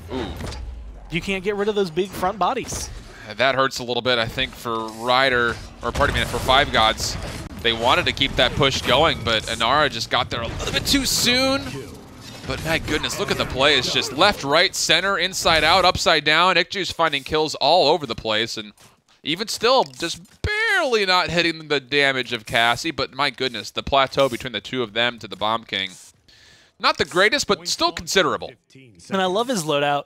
you can't get rid of those big front bodies. That hurts a little bit, I think, for Ryder, or pardon me, for Five Gods. They wanted to keep that push going, but Inara just got there a little bit too soon. But my goodness, look at the play. It's just left, right, center, inside out, upside down. Ikju's finding kills all over the place, and even still, just barely not hitting the damage of Cassie. But my goodness, the plateau between the two of them to the Bomb King. Not the greatest, but still considerable. And I love his loadout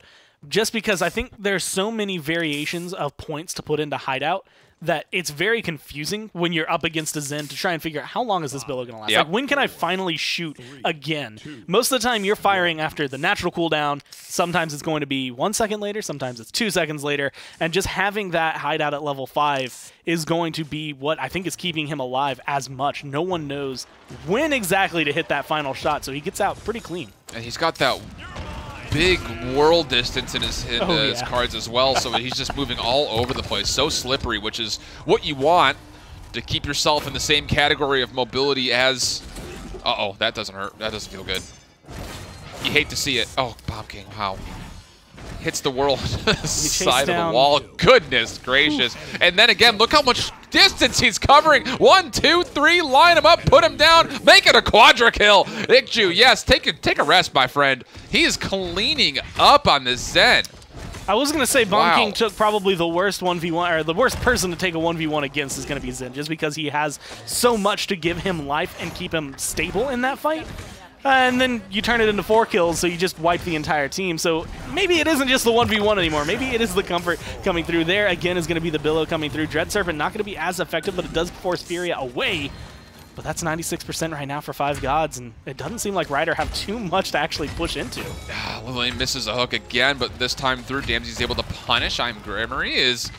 just because I think there's so many variations of points to put into Hideout that it's very confusing when you're up against a Zen to try and figure out how long is this billow going to last. Yep. Like, when can I finally shoot again? Most of the time, you're firing after the natural cooldown. Sometimes it's going to be 1 second later. Sometimes it's 2 seconds later. And just having that Hideout at level 5 is going to be what I think is keeping him alive as much. No one knows when exactly to hit that final shot, so he gets out pretty clean. And he's got that big world distance in his cards as well, so he's just moving all over the place. So slippery, which is what you want to keep yourself in the same category of mobility as... Uh-oh, that doesn't hurt. That doesn't feel good. You hate to see it. Oh, Bomb King, wow. Hits the world side of the wall. Goodness gracious. Ooh. And then again, look how much distance he's covering. 1, 2, 3, line him up, put him down, make it a quadra kill. Ikju, yes, take a rest, my friend. He is cleaning up on this Zen. I was going to say Bomb King took probably the worst 1v1, or the worst person to take a 1v1 against is going to be Zen, just because he has so much to give him life and keep him stable in that fight. And then you turn it into 4 kills, so you just wipe the entire team. So maybe it isn't just the 1v1 anymore. Maybe it is the comfort coming through. There, again, is going to be the Billow coming through. Dread Serpent not going to be as effective, but it does force Furia away. But that's 96% right now for Five Gods, and it doesn't seem like Ryder have too much to actually push into. Lillian misses a hook again, but this time through, Damsy's able to punish. I'm Gremory is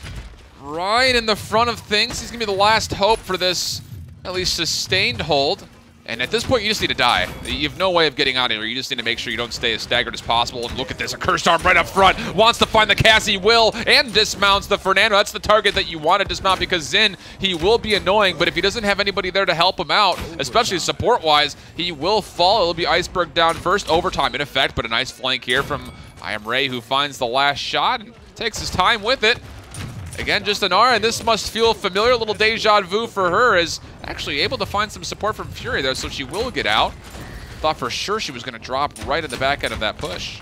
right in the front of things. He's going to be the last hope for this, at least sustained hold. And at this point, you just need to die. You have no way of getting out of here. You just need to make sure you don't stay as staggered as possible. And look at this, a Cursed Arm right up front. Wants to find the Cassie, will, and dismounts the Fernando. That's the target that you want to dismount, because Zin, he will be annoying, but if he doesn't have anybody there to help him out, especially support-wise, he will fall. It'll be Iceberg down first. Overtime in effect, but a nice flank here from I Am Ray, who finds the last shot and takes his time with it. Again, just Inara, and this must feel familiar. A little deja vu for her, is actually able to find some support from Fury there, so she will get out. Thought for sure she was going to drop right at the back end of that push.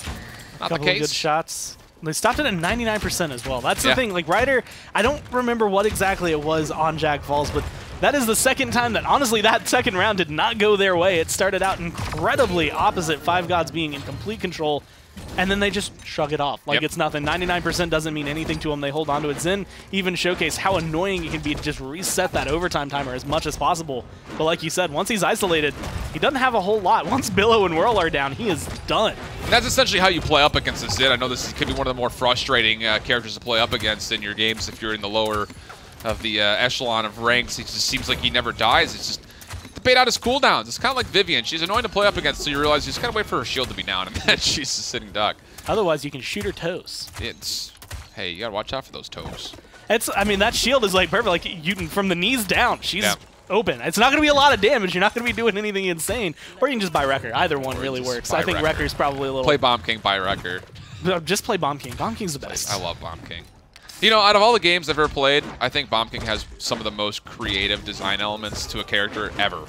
Not the case. Couple good shots. They stopped it at 99% as well. That's the thing. Like, Ryder, I don't remember what exactly it was on Jack Falls, but that is the second time that, honestly, that second round did not go their way. It started out incredibly opposite, Five Gods being in complete control, and then they just shrug it off like it's nothing. 99% doesn't mean anything to them. They hold on to it. Zen even showcased how annoying it can be to just reset that overtime timer as much as possible. But like you said, once he's isolated, he doesn't have a whole lot. Once Billow and Whirl are down, he is done. And that's essentially how you play up against this Zen. I know this could be one of the more frustrating characters to play up against in your games if you're in the lower of the echelon of ranks. He just seems like he never dies. It's just bait out his cooldowns. It's kind of like Vivian. She's annoying to play up against, so you realize you just gotta wait for her shield to be down, and then she's a sitting duck. Otherwise, you can shoot her toes. Hey, you gotta watch out for those toes. I mean, that shield is like perfect. Like, you can, from the knees down, she's open. It's not gonna be a lot of damage. You're not gonna be doing anything insane. Or you can just buy Wrecker. Either one really works. I think Wrecker's probably a little... Play Bomb King, buy Wrecker. Just play Bomb King. Bomb King's the best. I love Bomb King. You know, out of all the games I've ever played, I think Bomb King has some of the most creative design elements to a character ever.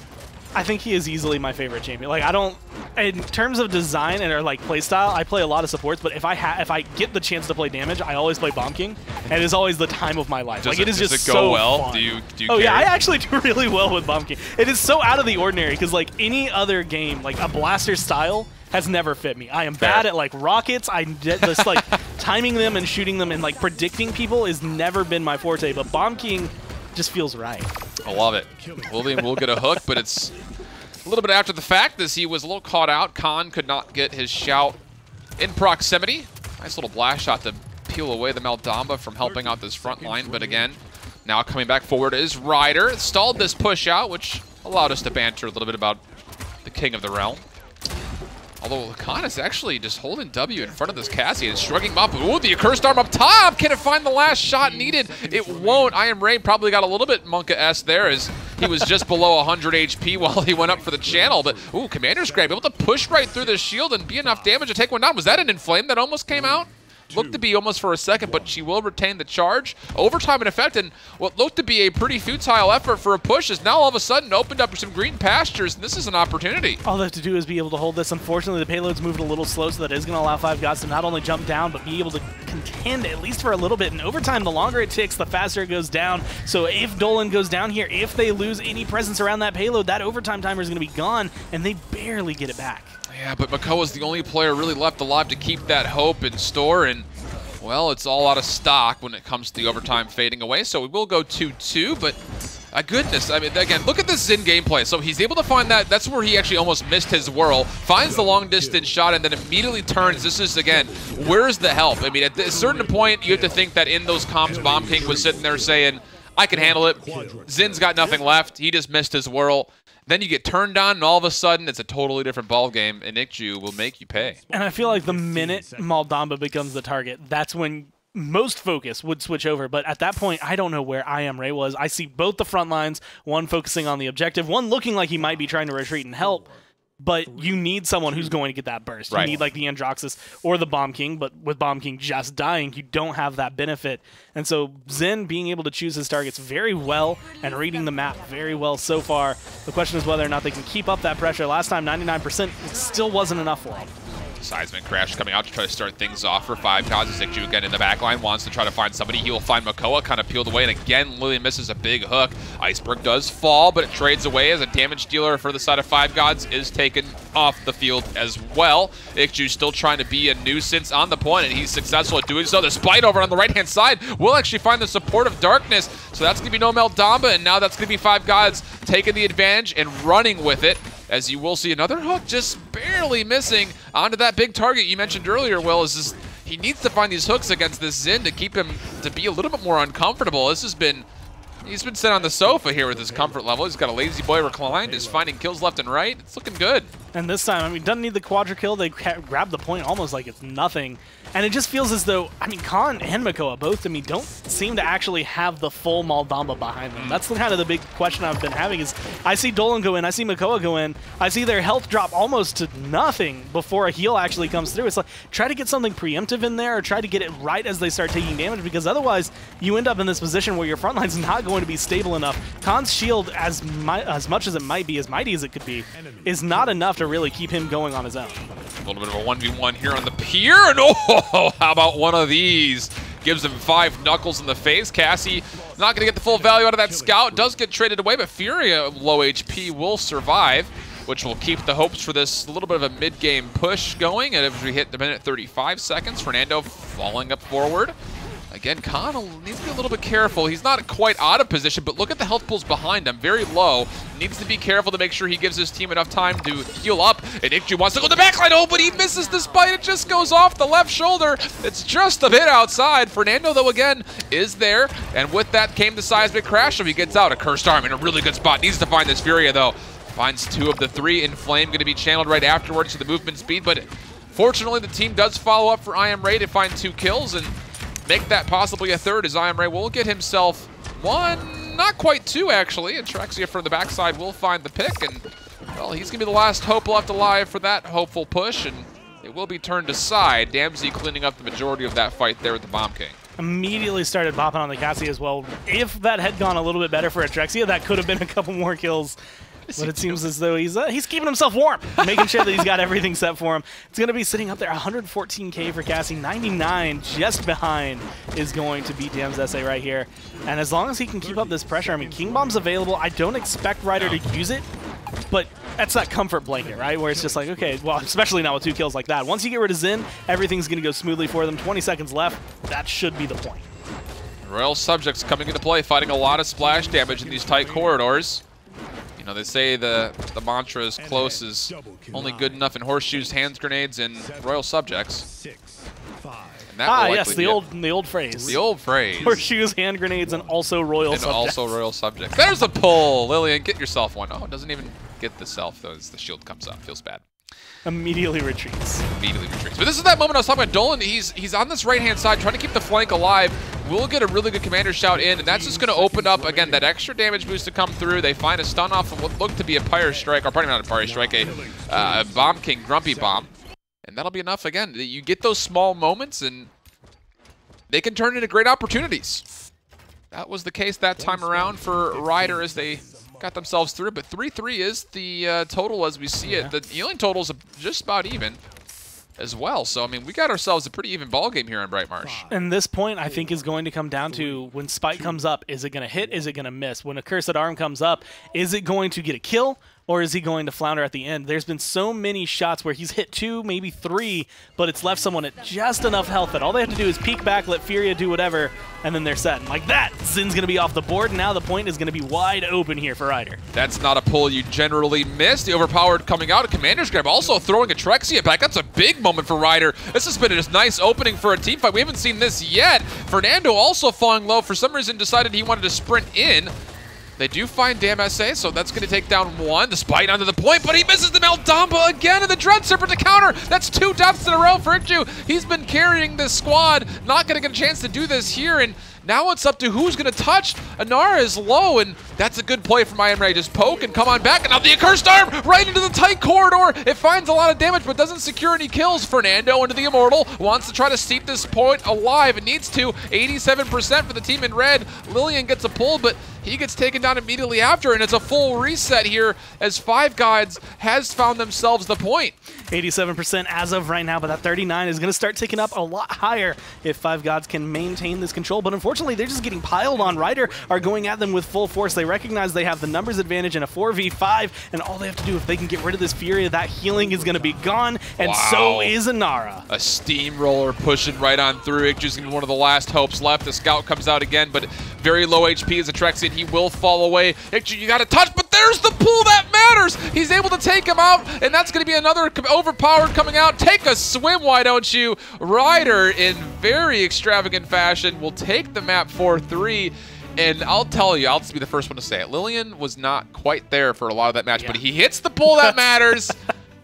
I think he is easily my favorite champion. Like, I don't, in terms of design and or like playstyle, I play a lot of supports, but if I get the chance to play damage, I always play Bomb King, and it is always the time of my life. Does it is just go well? Fun. Do you oh care? Yeah, I actually do really well with Bomb King. It is so out of the ordinary, because like any other game, like a blaster style has never fit me. I am bad at like rockets. I just like timing them and shooting them and like predicting people has never been my forte, but Bomb King just feels right. I love it. William will get a hook, but it's a little bit after the fact, as he was a little caught out. Khan could not get his shout in proximity. Nice little blast shot to peel away the Maldamba from helping out this front line, but again, now coming back forward is Ryder. Stalled this push out, which allowed us to banter a little bit about the King of the Realm. Although Khan is actually just holding W in front of this Cassie and shrugging him up. Ooh, the Accursed Arm up top! Can it find the last shot needed? It won't. I Am Ray probably got a little bit Monka-esque there, as he was just below 100 HP while he went up for the channel. But, ooh, Commander's Grab able to push right through the shield and be enough damage to take one down. Was that an Inflame that almost came out? looked to be almost for a second, but she will retain the charge. Overtime in effect, and what looked to be a pretty futile effort for a push is now all of a sudden opened up some green pastures, and this is an opportunity. All they have to do is be able to hold this. Unfortunately, the payload's moved a little slow, so that is going to allow Five Gods to not only jump down, but be able to contend at least for a little bit. And overtime, the longer it takes, the faster it goes down. So if Dolan goes down here, if they lose any presence around that payload, that overtime timer is going to be gone, and they barely get it back. Yeah, but Makoa's the only player really left alive to keep that hope in store, and well, it's all out of stock when it comes to the overtime fading away, so we will go 2-2, but goodness, I mean, again, look at this Zin gameplay. So he's able to find that, that's where he actually almost missed his whirl, finds the long distance shot, and then immediately turns. This is, again, where's the help? I mean, at a certain point, you have to think that in those comms, Bomb King was sitting there saying, I can handle it. Zin's got nothing left. He just missed his whirl. Then you get turned on, and all of a sudden, it's a totally different ball game, and Ikju will make you pay. And I feel like the minute Maldamba becomes the target, that's when most focus would switch over. But at that point, I don't know where I Am Ray was. I see both the front lines, one focusing on the objective, one looking like he might be trying to retreat and help. But you need someone who's going to get that burst. Right. You need like the Androxus or the Bomb King, but with Bomb King just dying, you don't have that benefit. And so Zen being able to choose his targets very well and reading the map very well so far. The question is whether or not they can keep up that pressure. Last time, 99%, it still wasn't enough for them. Seismic Crash coming out to try to start things off for Five Gods. Ikju again in the back line wants to try to find somebody. He will find Makoa, kind of peeled away, and again Lillian misses a big hook. Iceberg does fall, but it trades away as a damage dealer for the side of Five Gods is taken off the field as well. Ikju still trying to be a nuisance on the point, and he's successful at doing so. The Spite over on the right-hand side will actually find the support of Darkness, so that's going to be no Maldamba, and now that's going to be Five Gods taking the advantage and running with it. As you will see another hook just barely missing onto that big target you mentioned earlier, Will, is just, he needs to find these hooks against this Zin to keep him to be a little bit more uncomfortable. This has been, he's been sitting on the sofa here with his comfort level. He's got a lazy boy reclined, just finding kills left and right. It's looking good. And this time, I mean, doesn't need the quadra kill. They grab the point almost like it's nothing. And it just feels as though, I mean, Khan and Makoa both to me don't seem to actually have the full Maldamba behind them. That's kind of the big question I've been having is I see Dolan go in, I see Makoa go in, I see their health drop almost to nothing before a heal actually comes through. It's like, try to get something preemptive in there or try to get it right as they start taking damage, because otherwise you end up in this position where your front line's not going to be stable enough. Khan's shield, as much as it might be, as mighty as it could be, is not enough to really keep him going on his own. A little bit of a 1v1 here on the pier, and oh, how about one of these? Gives him 5 knuckles in the face. Cassie not going to get the full value out of that scout. Does get traded away, but Furia, low HP, will survive, which will keep the hopes for this little bit of a mid-game push going. And as we hit the minute 35 seconds, Fernando falling up forward. Again, Khan needs to be a little bit careful. He's not quite out of position, but look at the health pools behind him. Very low. Needs to be careful to make sure he gives his team enough time to heal up. And Ikju wants to go to the backline. Oh, but he misses the Spite. It just goes off the left shoulder. It's just a bit outside. Fernando, though, again, is there. And with that came the Seismic Crash. So he gets out. A Cursed Arm in a really good spot. Needs to find this Furia, though. Finds 2 of the 3 in Flame. Going to be channeled right afterwards to the movement speed. But fortunately, the team does follow up for I Am Ray to find 2 kills. And make that possibly a 3rd, as I Am Ray will get himself 1, not quite 2 actually. And Trexia from the backside will find the pick, and well, he's gonna be the last hope left alive for that hopeful push, and it will be turned aside. Damsey cleaning up the majority of that fight there with the Bomb King. Immediately started bopping on the Cassie as well. If that had gone a little bit better for Atrexia, that could have been a couple more kills. But it seems as though he's keeping himself warm, making sure that he's got everything set for him. It's going to be sitting up there, 114K for Cassie, 99 just behind is going to be Dam's SA right here. And as long as he can keep up this pressure, I mean, King Bomb's available. I don't expect Ryder to use it, but that's that comfort blanket, right? Where it's just like, okay, well, especially now with 2 kills like that. Once you get rid of Zin, everything's going to go smoothly for them. 20 seconds left. That should be the point. Royal Subjects coming into play, fighting a lot of splash damage in these tight corridors. You know, they say the mantra is close is only good enough in horseshoes, hand grenades, and Royal Subjects. And that yes, the old phrase. The old phrase. Horseshoes, hand grenades, and also Royal Subjects. And also Royal Subjects. There's a pull, Lillian. Get yourself one. Oh, it doesn't even get the self, though, as the shield comes up. Feels bad. Immediately retreats. Immediately retreats. But this is that moment I was talking about. Dolan, he's on this right-hand side trying to keep the flank alive. We'll get a really good commander shout in, and that's just going to open up, again, that extra damage boost to come through. They find a stun off of what looked to be a Pyre Strike, or probably not a Pyre Strike, a Bomb King Grumpy Bomb. And that'll be enough, again. You get those small moments, and they can turn into great opportunities. That was the case that time around for Ryder as they got themselves through, but 3-3 is the total as we see it. The healing total's just about even as well. So, I mean, we got ourselves a pretty even ball game here in Bright Marsh. And this point, I think, is going to come down to when Spike comes up, is it going to hit? Is it going to miss? When a Cursed Arm comes up, is it going to get a kill? Or is he going to flounder at the end? There's been so many shots where he's hit 2, maybe 3, but it's left someone at just enough health that all they have to do is peek back, let Furia do whatever, and then they're set. And like that, Zin's going to be off the board, and now the point is going to be wide open here for Ryder. That's not a pull you generally miss. The overpowered coming out. A Commander's Grab also throwing a Trexia back. That's a big moment for Ryder. This has been a nice opening for a team fight. We haven't seen this yet. Fernando also falling low. For some reason decided he wanted to sprint in. They do find Damn SA, so that's going to take down one. The Spite onto the point, but he misses the Meldamba again, and the Dread Serpent to counter. That's 2 deaths in a row for Itchu. He's been carrying this squad, not going to get a chance to do this here, and now it's up to who's going to touch. Inara is low, and that's a good play from IMRA. Just poke and come on back, and now the Accursed Arm right into the tight corridor. It finds a lot of damage, but doesn't secure any kills. Fernando into the Immortal, wants to try to keep this point alive. It needs to. 87% for the team in red. Lillian gets a pull, but he gets taken down immediately after, and it's a full reset here as Five Gods has found themselves the point. 87% as of right now, but that 39 is going to start ticking up a lot higher if Five Gods can maintain this control. But unfortunately, they're just getting piled on. Ryder are going at them with full force. They recognize they have the numbers advantage in a 4v5, and all they have to do, if they can get rid of this Furia, that healing is going to be gone, and so is Inara. A steamroller pushing right on through. Ikju's one of the last hopes left. The Scout comes out again, but very low HP as a Trexian. He will fall away. Ikju, you got to touch, but there's the pull that matters. He's able to take him out, and that's going to be another overpowered coming out. Take a swim, why don't you? Ryder, in very extravagant fashion, will take the map 4-3. And I'll tell you, I'll just be the first one to say it. Lillian was not quite there for a lot of that match, but he hits the pull that matters.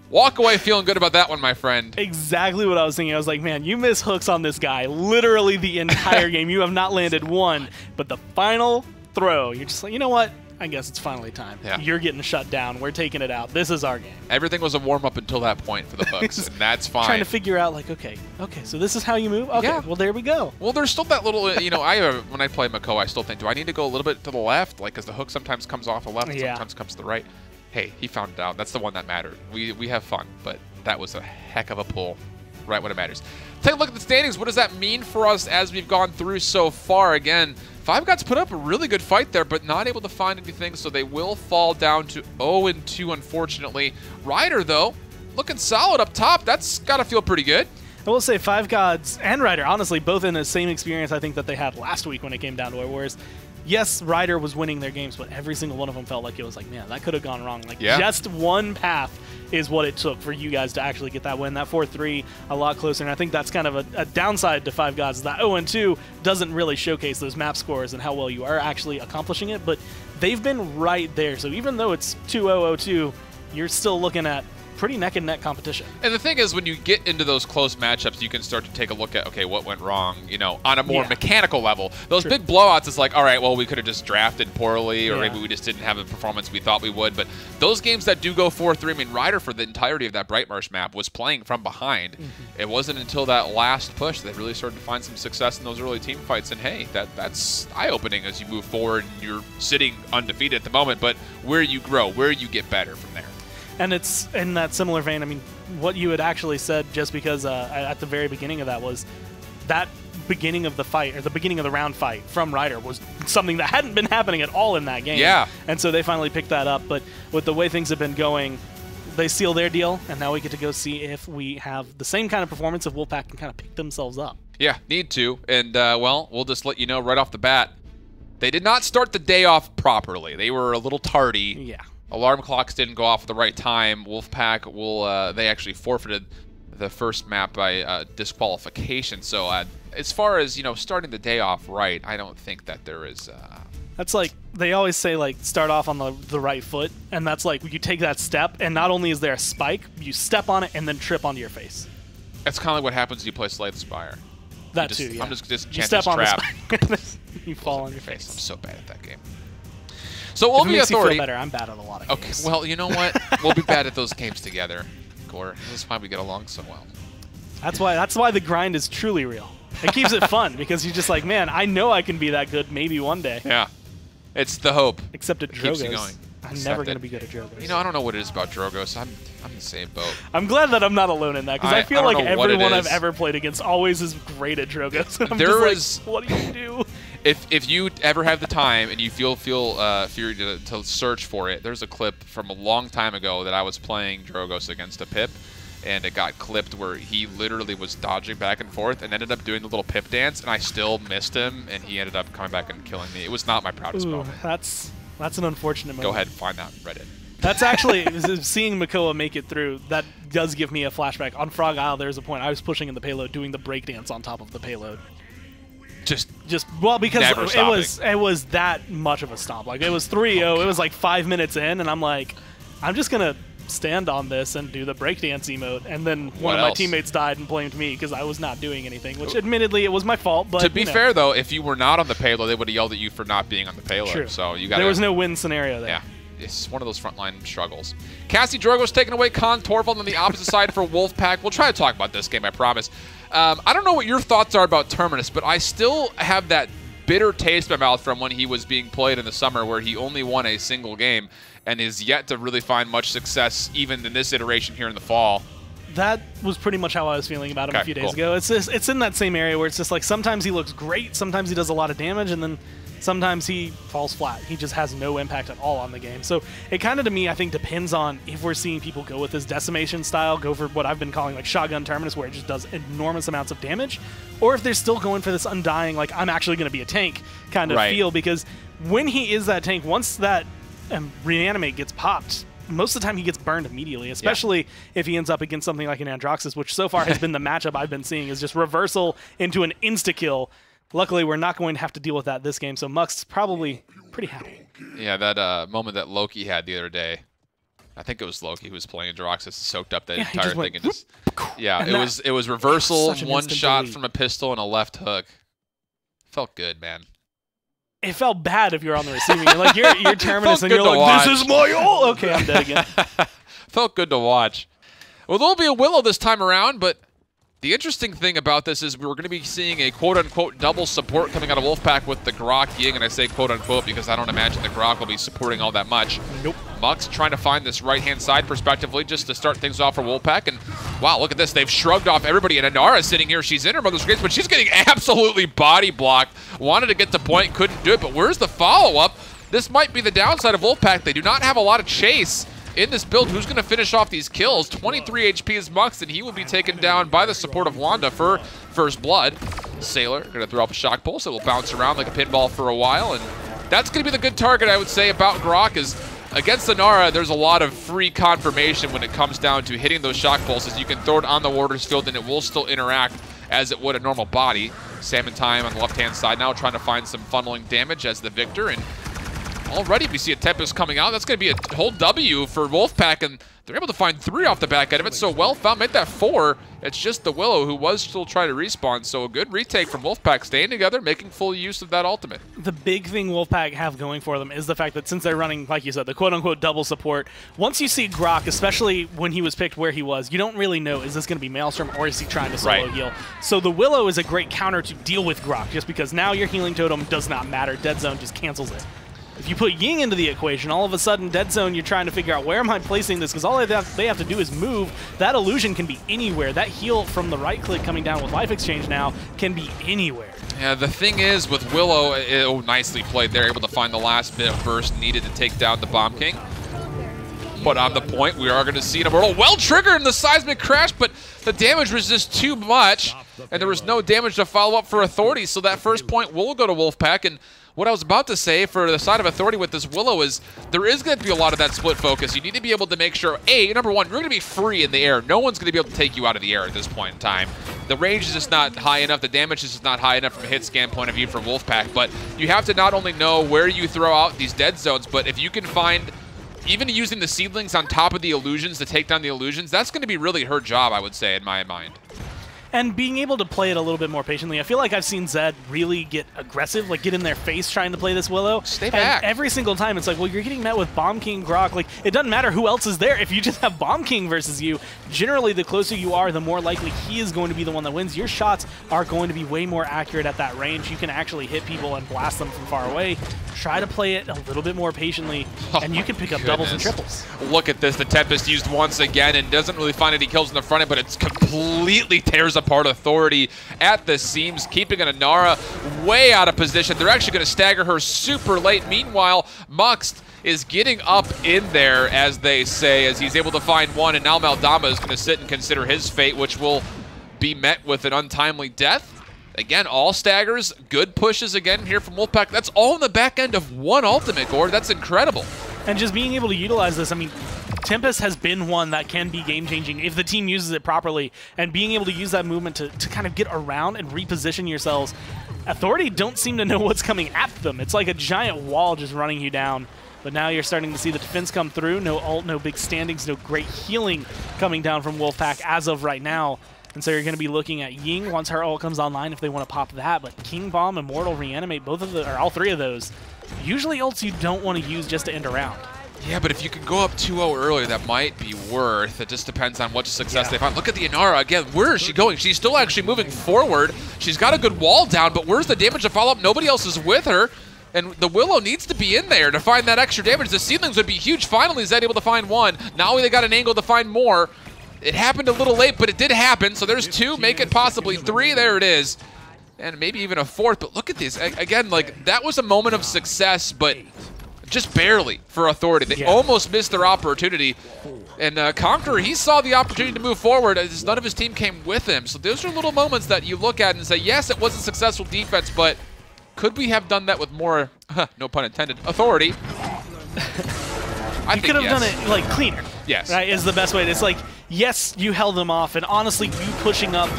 Walk away feeling good about that one, my friend. Exactly what I was thinking. I was like, man, you miss hooks on this guy literally the entire game. You have not landed one, but the final throw, you're just like, you know what? I guess it's finally time. Yeah. You're getting shut down. We're taking it out. This is our game. Everything was a warm-up until that point for the Bucks, and that's fine. Trying to figure out, like, okay, so this is how you move? Okay, well, there we go. Well, there's still that little, you know, when I play Mako, I still think, do I need to go a little bit to the left? Like, because the hook sometimes comes off the left and sometimes comes to the right. Hey, he found it out. That's the one that mattered. We have fun, but that was a heck of a pull right when it matters. Take a look at the standings. What does that mean for us as we've gone through so far? Again, Five Gods put up a really good fight there, but not able to find anything, so they will fall down to 0-2, unfortunately. Ryder, though, looking solid up top. That's got to feel pretty good. I will say Five Gods and Ryder, honestly, both in the same experience I think that they had last week when it came down to it, whereas yes, Ryder was winning their games, but every single one of them felt like it was like, man, that could have gone wrong. Like, just one path is what it took for you guys to actually get that win. That 4-3, a lot closer, and I think that's kind of a downside to Five Gods. That 0-2 doesn't really showcase those map scores and how well you are actually accomplishing it, but they've been right there. So even though it's 2-0-0-2, you're still looking at pretty neck-and-neck competition. And the thing is, when you get into those close matchups, you can start to take a look at, okay, what went wrong, you know, on a more mechanical level. Those big blowouts, it's like, all right, well, we could have just drafted poorly, or maybe we just didn't have the performance we thought we would. But those games that do go 4-3, I mean, Ryder, for the entirety of that Bright Marsh map, was playing from behind. It wasn't until that last push that they really started to find some success in those early team fights. And, hey, that's eye-opening as you move forward and you're sitting undefeated at the moment. But where you grow, where you get better from there. And it's in that similar vein. I mean, what you had actually said just because at the very beginning of that was that beginning of the fight, or the beginning of the round fight from Ryder was something that hadn't been happening at all in that game. Yeah. And so they finally picked that up. But with the way things have been going, they seal their deal, and now we get to go see if we have the same kind of performance, if Wolfpack can kind of pick themselves up. Yeah, need to. And, well, we'll just let you know right off the bat, they did not start the day off properly. They were a little tardy. Yeah. Alarm clocks didn't go off at the right time. Wolfpack will, they actually forfeited the first map by disqualification. So as far as, you know, starting the day off right, I don't think that there is... That's like, they always say, like, start off on the right foot, and that's like, you take that step, and not only is there a spike, you step on it and then trip onto your face. That's kind of like what happens when you play Slay the Spire. That too, yeah. I'm just you step on trap. the spike, you fall on your face. I'm so bad at that game. So we'll be authority. Feel better. I'm bad at a lot of games. Okay, well, you know what? We'll be bad at those games together, Gore. This is why we get along so well. That's why the grind is truly real. It keeps it fun because you're just like, man, I know I can be that good maybe one day. Yeah. It's the hope. Except at It keeps you Drogos. going. I'm never going to be good at Drogos. You know, I don't know what it is about Drogos. I'm in the same boat. I'm glad that I'm not alone in that because I feel don't like know what it everyone I've is. ever played against always is great at Drogos. And I'm There just was- like, what do you do? If you ever have the time and you feel free to search for it, there's a clip from a long time ago that I was playing Drogos against a Pip, and it got clipped where he literally was dodging back and forth and ended up doing the little Pip dance, and I still missed him, and he ended up coming back and killing me. It was not my proudest Ooh, moment. that's an unfortunate moment. Go ahead and find that on Reddit. That's actually, seeing Makoa make it through, that does give me a flashback. On Frog Isle, there's a point I was pushing in the payload, doing the breakdance on top of the payload. Just well, because never it was that much of a stomp. Like, it was 3-0, it was like 5 minutes in, and I'm like, I'm just going to stand on this and do the breakdance emote. And then one of my teammates died and blamed me because I was not doing anything, which admittedly it was my fault. But to be fair, though, if you were not on the payload, they would have yelled at you for not being on the payload. True. So you got there was no win scenario there. Yeah. It's one of those frontline struggles. Cassie Drogo's taking away Con Torvald on the opposite side for Wolfpack. We'll try to talk about this game, I promise. I don't know what your thoughts are about Terminus, but I still have that bitter taste in my mouth from when he was being played in the summer where he only won a single game and is yet to really find much success even in this iteration here in the fall. That was pretty much how I was feeling about him a few days ago. It's in that same area where it's just like sometimes he looks great, sometimes he does a lot of damage, and then sometimes he falls flat. He just has no impact at all on the game. So it kind of, to me, I think depends on if we're seeing people go with this decimation style, go for what I've been calling like shotgun Terminus, where it just does enormous amounts of damage, or if they're still going for this undying, like I'm actually going to be a tank kind of feel. Because when he is that tank, once that reanimate gets popped, most of the time he gets burned immediately, especially if he ends up against something like an Androxus, which so far has been the matchup I've been seeing, is just reversal into an insta-kill. Luckily, we're not going to have to deal with that this game, so Mux's probably pretty happy. Yeah, that moment that Loki had the other day, I think it was Loki who was playing Androxus, soaked up that entire thing. And just, it was reversal, one shot from a pistol, and a left hook. Felt good, man. It felt bad if you're on the receiving end. Like, you're Terminus, and you're like, this is my ult! Okay, I'm dead again. Felt good to watch. Well, there'll be a Willow this time around, but the interesting thing about this is we're going to be seeing a quote-unquote double support coming out of Wolfpack with the Grok Ying, and I say quote-unquote because I don't imagine the Grok will be supporting all that much. Nope. Mux trying to find this right-hand side perspectively just to start things off for Wolfpack, and wow, look at this. They've shrugged off everybody, and Inara sitting here. She's in her mother's grace, but she's getting absolutely body blocked. Wanted to get to point, couldn't do it, but where's the follow-up? This might be the downside of Wolfpack. They do not have a lot of chase in this build. Who's going to finish off these kills? 23 HP is Mux, and he will be taken down by the support of Wanda for first blood. Sailor going to throw up a shock pulse. It will bounce around like a pinball for a while, and that's going to be the good target, I would say, about Grok is against the Nara, there's a lot of free confirmation when it comes down to hitting those shock pulses. You can throw it on the Warder's field, and it will still interact as it would a normal body. Salmon Time on the left-hand side now trying to find some funneling damage as the Victor, and already we see a Tempest coming out. That's going to be a whole W for Wolfpack, and they're able to find 3 off the back end of it. So well found, made that 4. It's just the Willow who was still trying to respawn. So a good retake from Wolfpack, staying together, making full use of that ultimate. The big thing Wolfpack have going for them is the fact that since they're running, like you said, the quote-unquote double support, once you see Grok, especially when he was picked where he was, you don't really know, is this going to be Maelstrom or is he trying to solo heal? So the Willow is a great counter to deal with Grok, just because now your healing totem does not matter. Dead Zone just cancels it. If you put Ying into the equation, all of a sudden, Dead Zone, you're trying to figure out where am I placing this, because all they have to do is move. That illusion can be anywhere. That heal from the right click coming down with Life Exchange now can be anywhere. Yeah, the thing is with Willow, nicely played there, able to find the last bit of burst needed to take down the Bomb King. But on the point, we are going to see an Immortal well triggered in the seismic crash, but the damage was just too much, and there was no damage to follow up for Authority, so that first point will go to Wolfpack. And what I was about to say for the side of Authority with this Willow is there is going to be a lot of that split focus. You need to be able to make sure, number one, you're going to be free in the air. No one's going to be able to take you out of the air at this point in time. The range is just not high enough. The damage is just not high enough from a hit scan point of view for Wolfpack. But you have to not only know where you throw out these dead zones, but if you can find, even using the seedlings on top of the illusions to take down the illusions, that's going to be really her job, I would say, in my mind. and being able to play it a little bit more patiently. I feel like I've seen Zed really get aggressive, like get in their face trying to play this Willow. Stay back. And every single time it's like, well, you're getting met with Bomb King, Grok. Like, it doesn't matter who else is there. If you just have Bomb King versus you, generally the closer you are, the more likely he is going to be the one that wins. Your shots are going to be way more accurate at that range. You can actually hit people and blast them from far away. Try to play it a little bit more patiently, and you can pick up doubles and triples. Look at this. The Tempest used once again and doesn't really find any kills in the front end, but it's completely tears apart Authority at the seams, keeping an Inara way out of position. They're actually going to stagger her super late. Meanwhile, Muxt is getting up in there, as they say, as he's able to find one, and now Maldama is going to sit and consider his fate, which will be met with an untimely death. Again, all staggers, good pushes again here from Wolfpack. That's all in the back end of one ultimate, Gord. That's incredible. And just being able to utilize this, I mean, Tempest has been one that can be game-changing if the team uses it properly, and being able to use that movement to kind of get around and reposition yourselves. Authority don't seem to know what's coming at them. It's like a giant wall just running you down. But now you're starting to see the defense come through. No ult, no big standings, no great healing coming down from Wolfpack as of right now. And so you're going to be looking at Ying once her ult comes online if they want to pop that. But King Bomb, Immortal, Reanimate, both of the, or all three of those, usually ults you don't want to use just to end a round. Yeah, but if you can go up 2-0 earlier, that might be worth. It just depends on what success they find. Look at the Inara again. Where is she going? She's still actually moving forward. She's got a good wall down, but where's the damage to follow up? Nobody else is with her. And the Willow needs to be in there to find that extra damage. The Seedlings would be huge. Finally, Zed able to find one. Now they got an angle to find more. It happened a little late, but it did happen. So there's two. Make it possibly three. There it is. And maybe even a fourth. But look at this. Again, like, that was a moment of success, but just barely for Authority. They almost missed their opportunity. And Conqueror, he saw the opportunity to move forward as none of his team came with him. So those are little moments that you look at and say, yes, it was a successful defense, but could we have done that with more, no pun intended, authority? You could have done it, like, cleaner. Yes. Right, is the best way. It's like, yes, you held them off, and honestly, you pushing up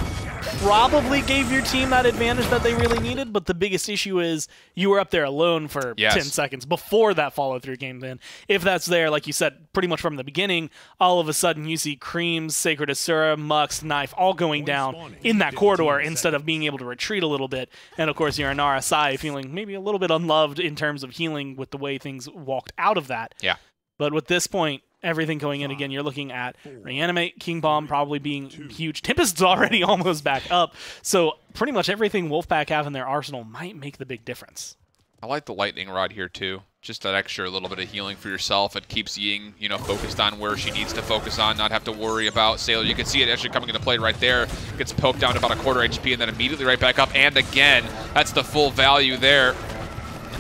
probably gave your team that advantage that they really needed, but the biggest issue is you were up there alone for 10 seconds before that follow-through game then. If that's there, like you said, pretty much from the beginning, all of a sudden you see Creams, Sacred Asura, Mux, Knife all going down in that corridor instead of being able to retreat a little bit. And of course, you're Inara Sai feeling maybe a little bit unloved in terms of healing with the way things walked out of that. Yeah. But with this point, everything going in again, you're looking at Reanimate, King Bomb probably being huge. Tempest's already almost back up, so pretty much everything Wolfpack have in their arsenal might make the big difference. I like the Lightning Rod here too. Just that extra little bit of healing for yourself. It keeps Ying, you know, focused on where she needs to focus on, not have to worry about Sailor. You can see it actually coming into play right there. Gets poked down to about a quarter HP and then immediately right back up. And again, that's the full value there.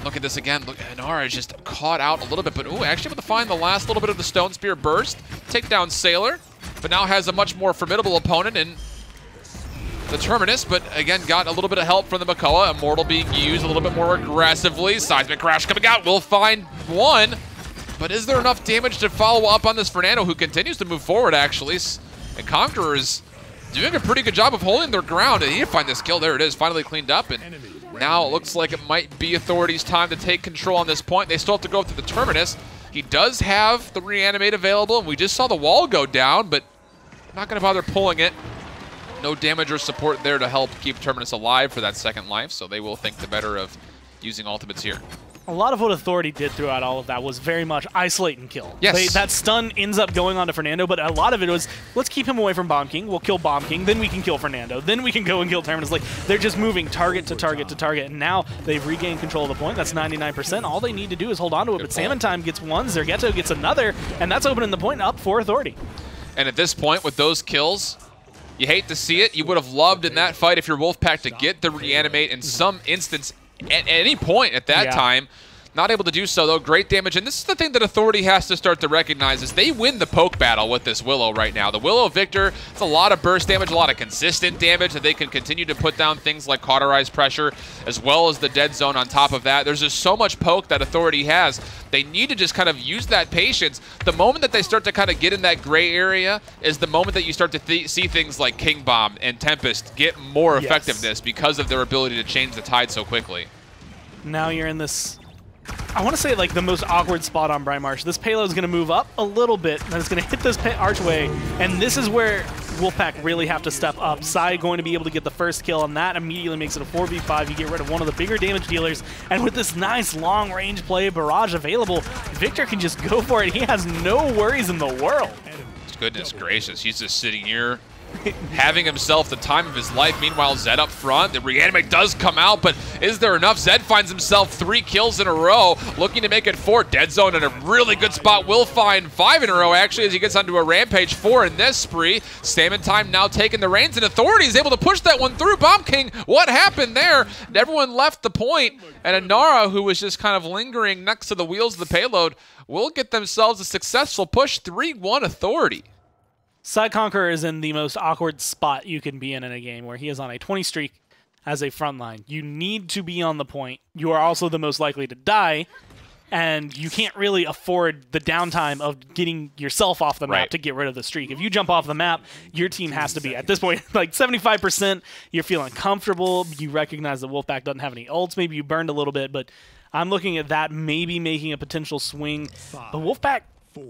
Look at this again. Look, Inara is just caught out a little bit, but ooh, actually able to find the last little bit of the Stone Spear burst, take down Sailor, but now has a much more formidable opponent in the Terminus, but again, got a little bit of help from the Makoa. Immortal being used a little bit more aggressively. Seismic Crash coming out, will find one, but is there enough damage to follow up on this Fernando, who continues to move forward, actually? And Conqueror is doing a pretty good job of holding their ground. They need to find this kill. There it is, finally cleaned up, and now it looks like it might be Authority's time to take control on this point. They still have to go through the Terminus. He does have the Reanimate available, and we just saw the wall go down, but not going to bother pulling it. No damage or support there to help keep Terminus alive for that second life, so they will think the better of using ultimates here. A lot of what Authority did throughout all of that was very much isolate and kill. Yes. That stun ends up going on to Fernando, but a lot of it was, let's keep him away from Bomb King. We'll kill Bomb King, then we can kill Fernando. Then we can go and kill Terminus. Like, they're just moving target to target to target, and now they've regained control of the point. That's 99%. All they need to do is hold on to it, but Salmon Time gets one, Zergetto gets another, and that's opening the point up for Authority. And at this point, with those kills, you hate to see it. You would have loved in that fight if you're Wolfpack to get the Reanimate in some instance at any point at that time. Not able to do so, though. Great damage. And this is the thing that Authority has to start to recognize is they win the poke battle with this Willow right now. The Willow Victor, it's a lot of burst damage, a lot of consistent damage that they can continue to put down things like cauterized pressure, as well as the dead zone on top of that. There's just so much poke that Authority has. They need to just kind of use that patience. The moment that they start to kind of get in that gray area is the moment that you start to see things like King Bomb and Tempest get more effectiveness because of their ability to change the tide so quickly. Now you're in this, I want to say, like, the most awkward spot on Bright Marsh. This payload is going to move up a little bit, and it's going to hit this archway, and this is where Wolfpack really have to step up. Sai going to be able to get the first kill, and that immediately makes it a 4v5. You get rid of one of the bigger damage dealers, and with this nice long-range play barrage available, Victor can just go for it. He has no worries in the world. Goodness gracious, he's just sitting here having himself the time of his life. Meanwhile, Zed up front. The reanimate does come out, but is there enough? Zed finds himself 3 kills in a row, looking to make it 4. Dead Zone in a really good spot. Will find 5 in a row, actually, as he gets onto a rampage. 4 in this spree. Salmon Time now taking the reins, and Authority is able to push that one through. Bomb King, what happened there? Everyone left the point, and Inara, who was just kind of lingering next to the wheels of the payload, will get themselves a successful push. 3-1 Authority. Sai Conqueror is in the most awkward spot you can be in a game, where he is on a 20 streak as a frontline. You need to be on the point. You are also the most likely to die, and you can't really afford the downtime of getting yourself off the map to get rid of the streak. If you jump off the map, your team has to be, at this point, like 75%. You're feeling comfortable. You recognize that Wolfpack doesn't have any ults. Maybe you burned a little bit, but I'm looking at that maybe making a potential swing. But Wolfpack,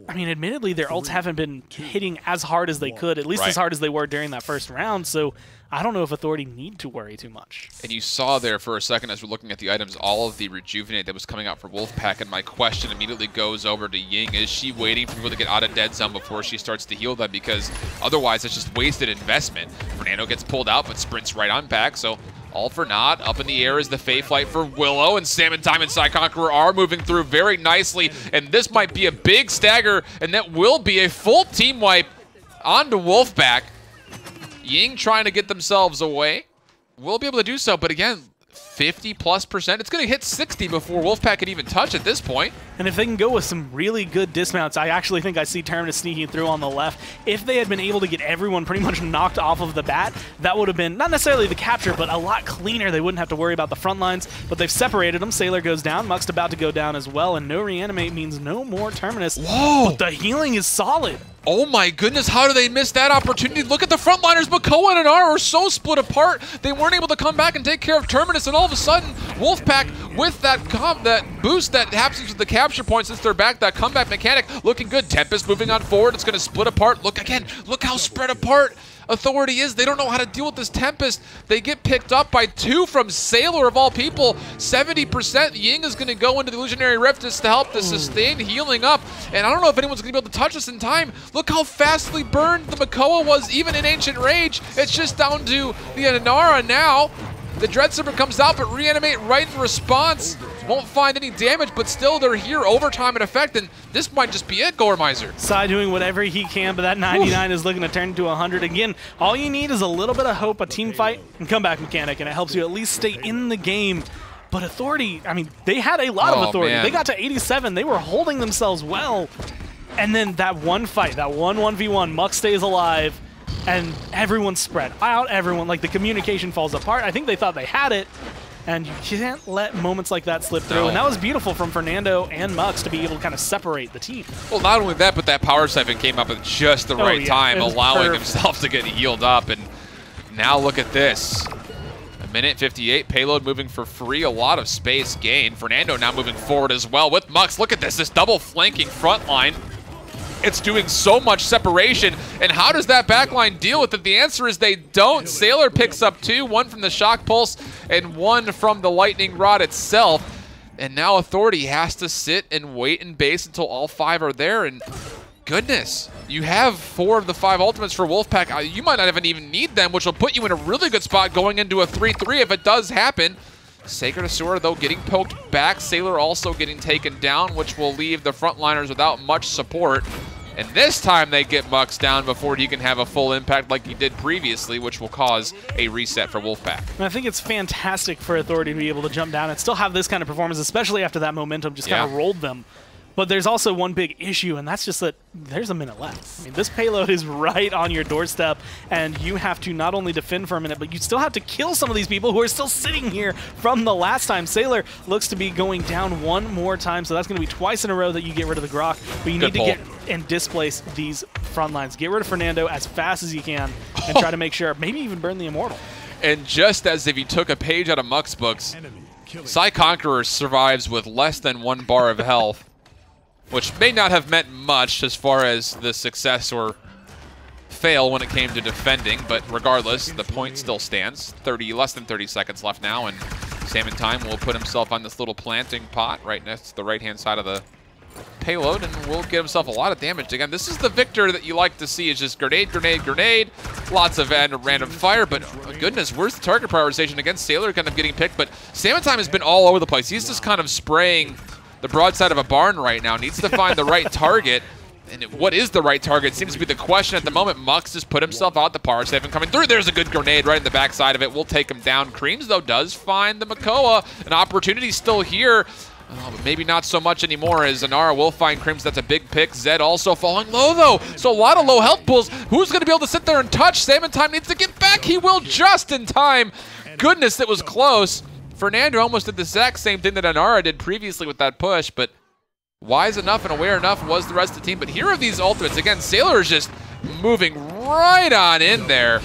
I mean, admittedly, their ults haven't been hitting as hard as they could, at least as hard as they were during that first round, so I don't know if Authority need to worry too much. And you saw there for a second, as we're looking at the items, all of the Rejuvenate that was coming out for Wolfpack, and my question immediately goes over to Ying. Is she waiting for people to get out of Dead Zone before she starts to heal them? Because otherwise, it's just wasted investment. Fernando gets pulled out, but sprints right on back, so all for naught. Up in the air is the Fae Flight for Willow, and Salmon Time and Sai Conqueror are moving through very nicely, and this might be a big stagger, and that will be a full team wipe onto Wolfpack. Ying trying to get themselves away. Will be able to do so, but again, 50+%. It's going to hit 60 before Wolfpack can even touch at this point. And if they can go with some really good dismounts, I actually think I see Terminus sneaking through on the left. If they had been able to get everyone pretty much knocked off of the bat, that would have been not necessarily the capture, but a lot cleaner. They wouldn't have to worry about the front lines, but they've separated them. Sailor goes down, Muck's about to go down as well, and no reanimate means no more Terminus. Whoa! But the healing is solid. Oh my goodness, how do they miss that opportunity? Look at the frontliners. Makoa and Inara are so split apart, they weren't able to come back and take care of Terminus, and all of a sudden, Wolfpack, with that boost that happens with the capture point since they're back, that comeback mechanic, looking good. Tempest moving on forward, it's going to split apart. Look again, look how spread apart Authority is. They don't know how to deal with this Tempest. They get picked up by 2 from Sailor, of all people. 70%. Ying is going to go into the Illusionary Rift just to help the sustain healing up. And I don't know if anyone's going to be able to touch us in time. Look how fastly burned the Makoa was, even in Ancient Rage. It's just down to the Inara now. The Dreadsaber comes out, but reanimate right in response. Won't find any damage, but still they're here. Overtime in effect, and this might just be it, Goremizer. Sai doing whatever he can, but that 99 is looking to turn into 100. Again, all you need is a little bit of hope, a team fight, and comeback mechanic, and it helps you at least stay in the game. But Authority, I mean, they had a lot of Authority. Man. They got to 87. They were holding themselves well. And then that one fight, that 1-1v1, Muck stays alive, and everyone's spread out. Everyone, like, the communication falls apart. I think they thought they had it. And you can't let moments like that slip through. No. And that was beautiful from Fernando and Mux to be able to kind of separate the team. Well, not only that, but that power siphon came up at just the right time, allowing himself to get healed up. And now look at this. A minute 58, payload moving for free, a lot of space gained. Fernando now moving forward as well with Mux. Look at this double flanking front line. It's doing so much separation, and how does that backline deal with it? The answer is they don't. Sailor picks up 2, 1 from the Shock Pulse and 1 from the Lightning Rod itself. And now Authority has to sit and wait in base until all 5 are there, and goodness, you have 4 of the 5 ultimates for Wolfpack. You might not even need them, which will put you in a really good spot going into a 3-3 if it does happen. Sacred Asura, though, getting poked back. Sailor also getting taken down, which will leave the frontliners without much support. And this time they get Mux down before he can have a full impact like he did previously, which will cause a reset for Wolfpack. And I think it's fantastic for Authority to be able to jump down and still have this kind of performance, especially after that momentum just kind of rolled them. But there's also one big issue, and that's just that there's a minute left. I mean, this payload is right on your doorstep, and you have to not only defend for a minute, but you still have to kill some of these people who are still sitting here from the last time. Sailor looks to be going down one more time, so that's going to be twice in a row that you get rid of the Grok. But you need to get and displace these front lines. Get rid of Fernando as fast as you can, and try to make sure, maybe even burn the Immortal. And just as if you took a page out of Muck's books, Sai Conqueror survives with less than 1 bar of health, which may not have meant much as far as the success or fail when it came to defending, but regardless, the point still stands. Less than 30 seconds left now, and Salmon Time will put himself on this little planting pot right next to the right-hand side of the payload, and will get himself a lot of damage. Again, this is the Victor that you like to see. Is just grenade, grenade, grenade. Lots of random fire, but oh goodness, where's the target prioritization? Again, Sailor kind of getting picked, but Salmon Time has been all over the place. He's just kind of spraying the broadside of a barn right now. Needs to find the right target. And what is the right target seems to be the question at the moment. Mux just put himself out. The Power 7 coming through. There's a good grenade right in the backside of it. We'll take him down. Creams, though, does find the Makoa. An opportunity still here. But maybe not so much anymore as Zanara will find Creams. That's a big pick. Zed also falling low, though. So a lot of low health pools. Who's going to be able to sit there and touch? Salmon Time needs to get back. He will just in time. Goodness, that was close. Fernando almost did the exact same thing that Anara did previously with that push, but wise enough and aware enough was the rest of the team. But here are these ultimates. Again, Sailor is just moving right on in there.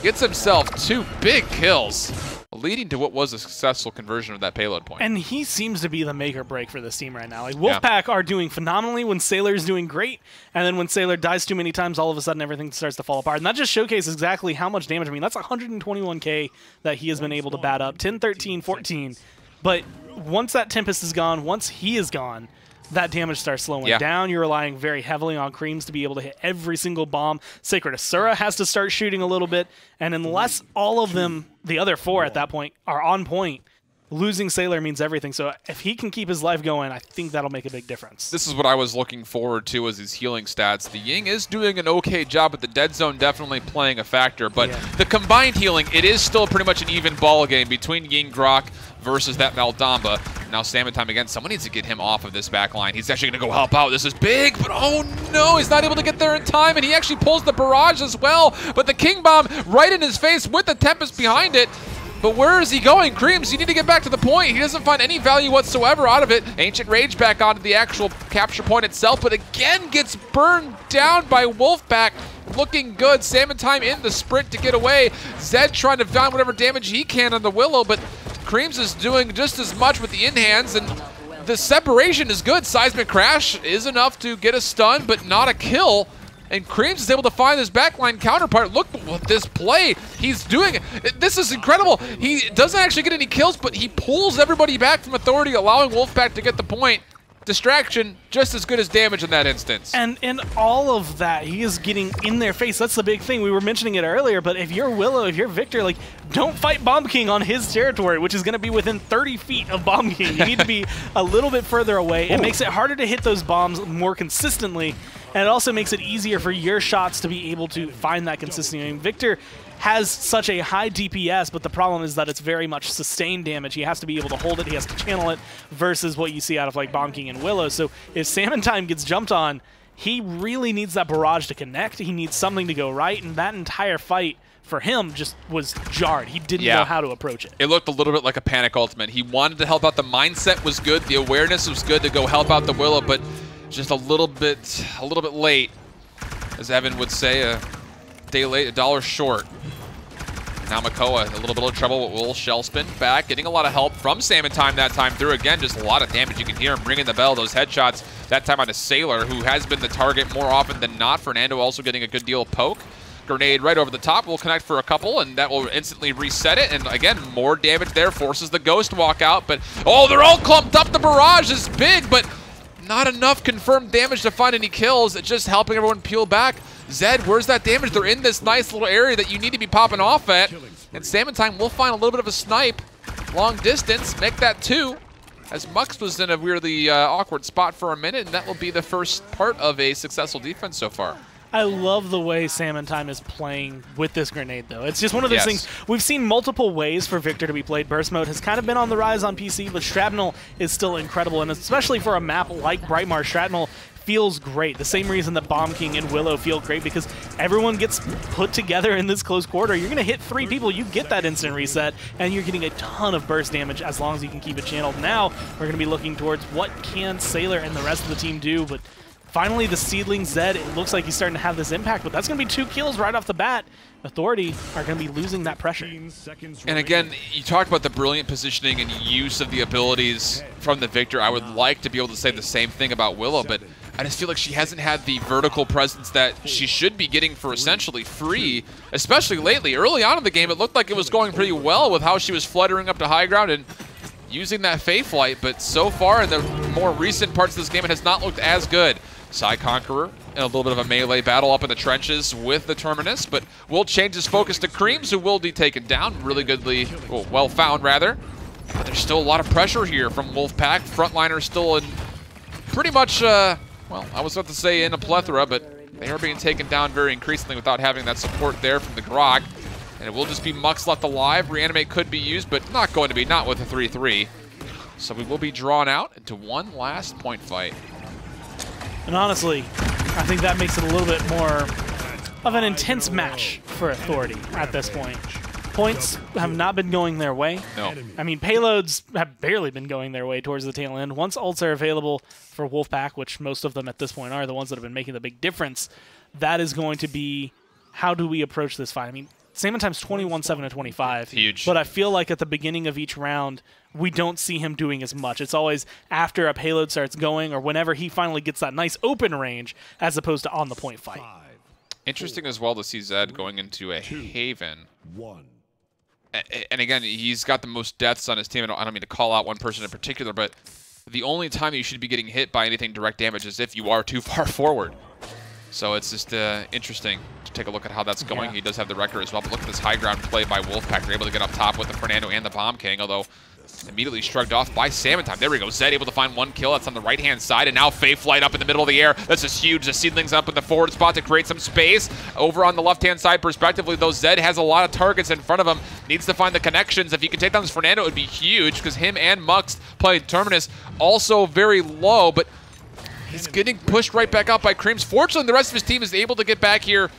Gets himself 2 big kills, leading to what was a successful conversion of that payload point. And he seems to be the make or break for this team right now. Like Wolfpack are doing phenomenally when Sailor's doing great, and then when Sailor dies too many times, all of a sudden everything starts to fall apart. And that just showcases exactly how much damage. I mean, that's 121k that he has been able to bat up. 10, 13, 14. But once that Tempest is gone, once he is gone, that damage starts slowing down. You're relying very heavily on Creams to be able to hit every single bomb. Sacred Asura has to start shooting a little bit, and unless all of them, the other 4 at that point, are on point, losing Sailor means everything. So if he can keep his life going, I think that'll make a big difference. This is what I was looking forward to, as his healing stats. The Ying is doing an okay job, but the dead zone definitely playing a factor. But the combined healing, it is still pretty much an even ball game between Ying Grok versus that Maldamba. Now Salmon Time again. Someone needs to get him off of this back line. He's actually going to go help out. This is big, but oh no, he's not able to get there in time, and he actually pulls the barrage as well. But the King Bomb right in his face with the Tempest behind it. But where is he going? Creams, you need to get back to the point. He doesn't find any value whatsoever out of it. Ancient Rage back onto the actual capture point itself, but again gets burned down by Wolfpack. Looking good. Salmon Time in the sprint to get away. Zed trying to find whatever damage he can on the Willow, but Creams is doing just as much with the in-hands, and the separation is good. Seismic Crash is enough to get a stun, but not a kill. And Creams is able to find his backline counterpart. Look what this play he's doing. This is incredible. He doesn't actually get any kills, but he pulls everybody back from Authority, allowing Wolfpack to get the point. Distraction, just as good as damage in that instance. And in all of that, he is getting in their face. That's the big thing. We were mentioning it earlier, but if you're Willow, if you're Victor, like, don't fight Bomb King on his territory, which is going to be within 30 feet of Bomb King. You need to be a little bit further away. It makes it harder to hit those bombs more consistently, and it also makes it easier for your shots to be able to find that consistency. I mean, Victor has such a high DPS, but the problem is that it's very much sustained damage. He has to be able to hold it, he has to channel it, versus what you see out of like Bomb King and Willow. So if Salmon Time gets jumped on, he really needs that barrage to connect. He needs something to go right, and that entire fight for him just was jarred. He didn't know how to approach it. It looked a little bit like a panic ultimate. He wanted to help out. The mindset was good. The awareness was good to go help out the Willow, but just a little bit late, as Evan would say. A day late, a dollar short. Now Makoa, a little bit of trouble with Will Shell Spin back, getting a lot of help from Salmon Time that time through. Again, just a lot of damage. You can hear him ringing the bell, those headshots, that time on a Sailor, who has been the target more often than not. Fernando also getting a good deal of poke. Grenade right over the top will connect for a couple, and that will instantly reset it. And again, more damage there, forces the Ghost walk out. But, oh, they're all clumped up. The barrage is big, but not enough confirmed damage to find any kills. It's just helping everyone peel back. Zed, where's that damage? They're in this nice little area that you need to be popping off at. And Salmon Time will find a little bit of a snipe. Long distance, make that 2. As Mux was in a weirdly awkward spot for a minute, and that will be the first part of a successful defense so far. I love the way Salmon Time is playing with this grenade, though. It's just one of those things. We've seen multiple ways for Victor to be played. Burst mode has kind of been on the rise on PC, but Shrapnel is still incredible, and especially for a map like Brightmarsh, Shrapnel feels great. The same reason that Bomb King and Willow feel great, because everyone gets put together in this close quarter. You're going to hit 3 people, you get that instant reset, and you're getting a ton of burst damage as long as you can keep it channeled. Now, we're going to be looking towards what can Sailor and the rest of the team do, but finally, the Seedling Zed, it looks like he's starting to have this impact, but that's going to be 2 kills right off the bat. Authority are going to be losing that pressure. And again, you talked about the brilliant positioning and use of the abilities from the Victor. I would like to be able to say the same thing about Willow, but I just feel like she hasn't had the vertical presence that she should be getting for essentially free, especially lately. Early on in the game, it looked like it was going pretty well with how she was fluttering up to high ground and using that Fae Flight, but so far in the more recent parts of this game, it has not looked as good. Psy Conqueror in a little bit of a melee battle up in the trenches with the Terminus, but will change his focus to Creams, who will be taken down. Really goodly, well found rather. But there's still a lot of pressure here from Wolfpack. Frontliners still in pretty much, well, I was about to say in a plethora, but they are being taken down very increasingly without having that support there from the Grog. And it will just be Mux left alive. Reanimate could be used, but not going to be, not with a 3-3. So we will be drawn out into one last point fight. And honestly, I think that makes it a little bit more of an intense match for Authority at this point. Points have not been going their way. No. I mean, payloads have barely been going their way towards the tail end. Once ults are available for Wolfpack, which most of them at this point are, the ones that have been making the big difference, that is going to be how do we approach this fight. I mean, Salmon times 21-7 to 25. Huge. But I feel like at the beginning of each round, we don't see him doing as much. It's always after a payload starts going or whenever he finally gets that nice open range as opposed to on the point fight. Interesting as well to see Zed going into a Haven. And again, he's got the most deaths on his team. I don't mean to call out one person in particular, but the only time you should be getting hit by anything direct damage is if you are too far forward. So it's just interesting to take a look at how that's going. Yeah. He does have the Wrecker as well, but look at this high ground play by Wolfpack. They're able to get up top with the Fernando and the Bomb King, although immediately shrugged off by Salmon Time. There we go. Zed able to find one kill. That's on the right-hand side, and now Fae Flight up in the middle of the air. This is huge. The Seedlings up in the forward spot to create some space. Over on the left-hand side, perspectively, though, Zed has a lot of targets in front of him. Needs to find the connections. If he can take down this Fernando, it would be huge, because him and Mux played Terminus also very low, but he's getting pushed right back out by Creams. Fortunately, the rest of his team is able to get back here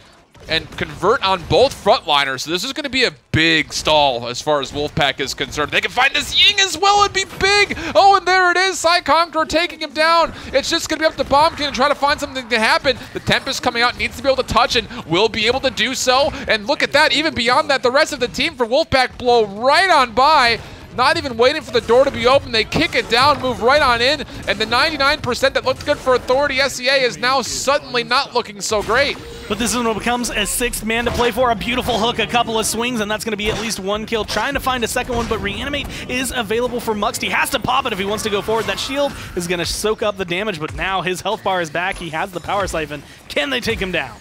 and convert on both frontliners. So this is going to be a big stall as far as Wolfpack is concerned. They can find this Ying as well. It'd be big. Oh, and there it is. Psy Conqueror taking him down. It's just going to be up to Bomb King to try to find something to happen. The Tempest coming out needs to be able to touch and will be able to do so. And look at that. Even beyond that, the rest of the team for Wolfpack blow right on by. Not even waiting for the door to be open. They kick it down, move right on in, and the 99% that looked good for Authority SEA is now suddenly not looking so great. But this is when it becomes a sixth man to play for. A beautiful hook, a couple of swings, and that's going to be at least one kill. Trying to find a second one, but Reanimate is available for Mux. He has to pop it if he wants to go forward. That shield is going to soak up the damage, but now his health bar is back. He has the Power Siphon. Can they take him down?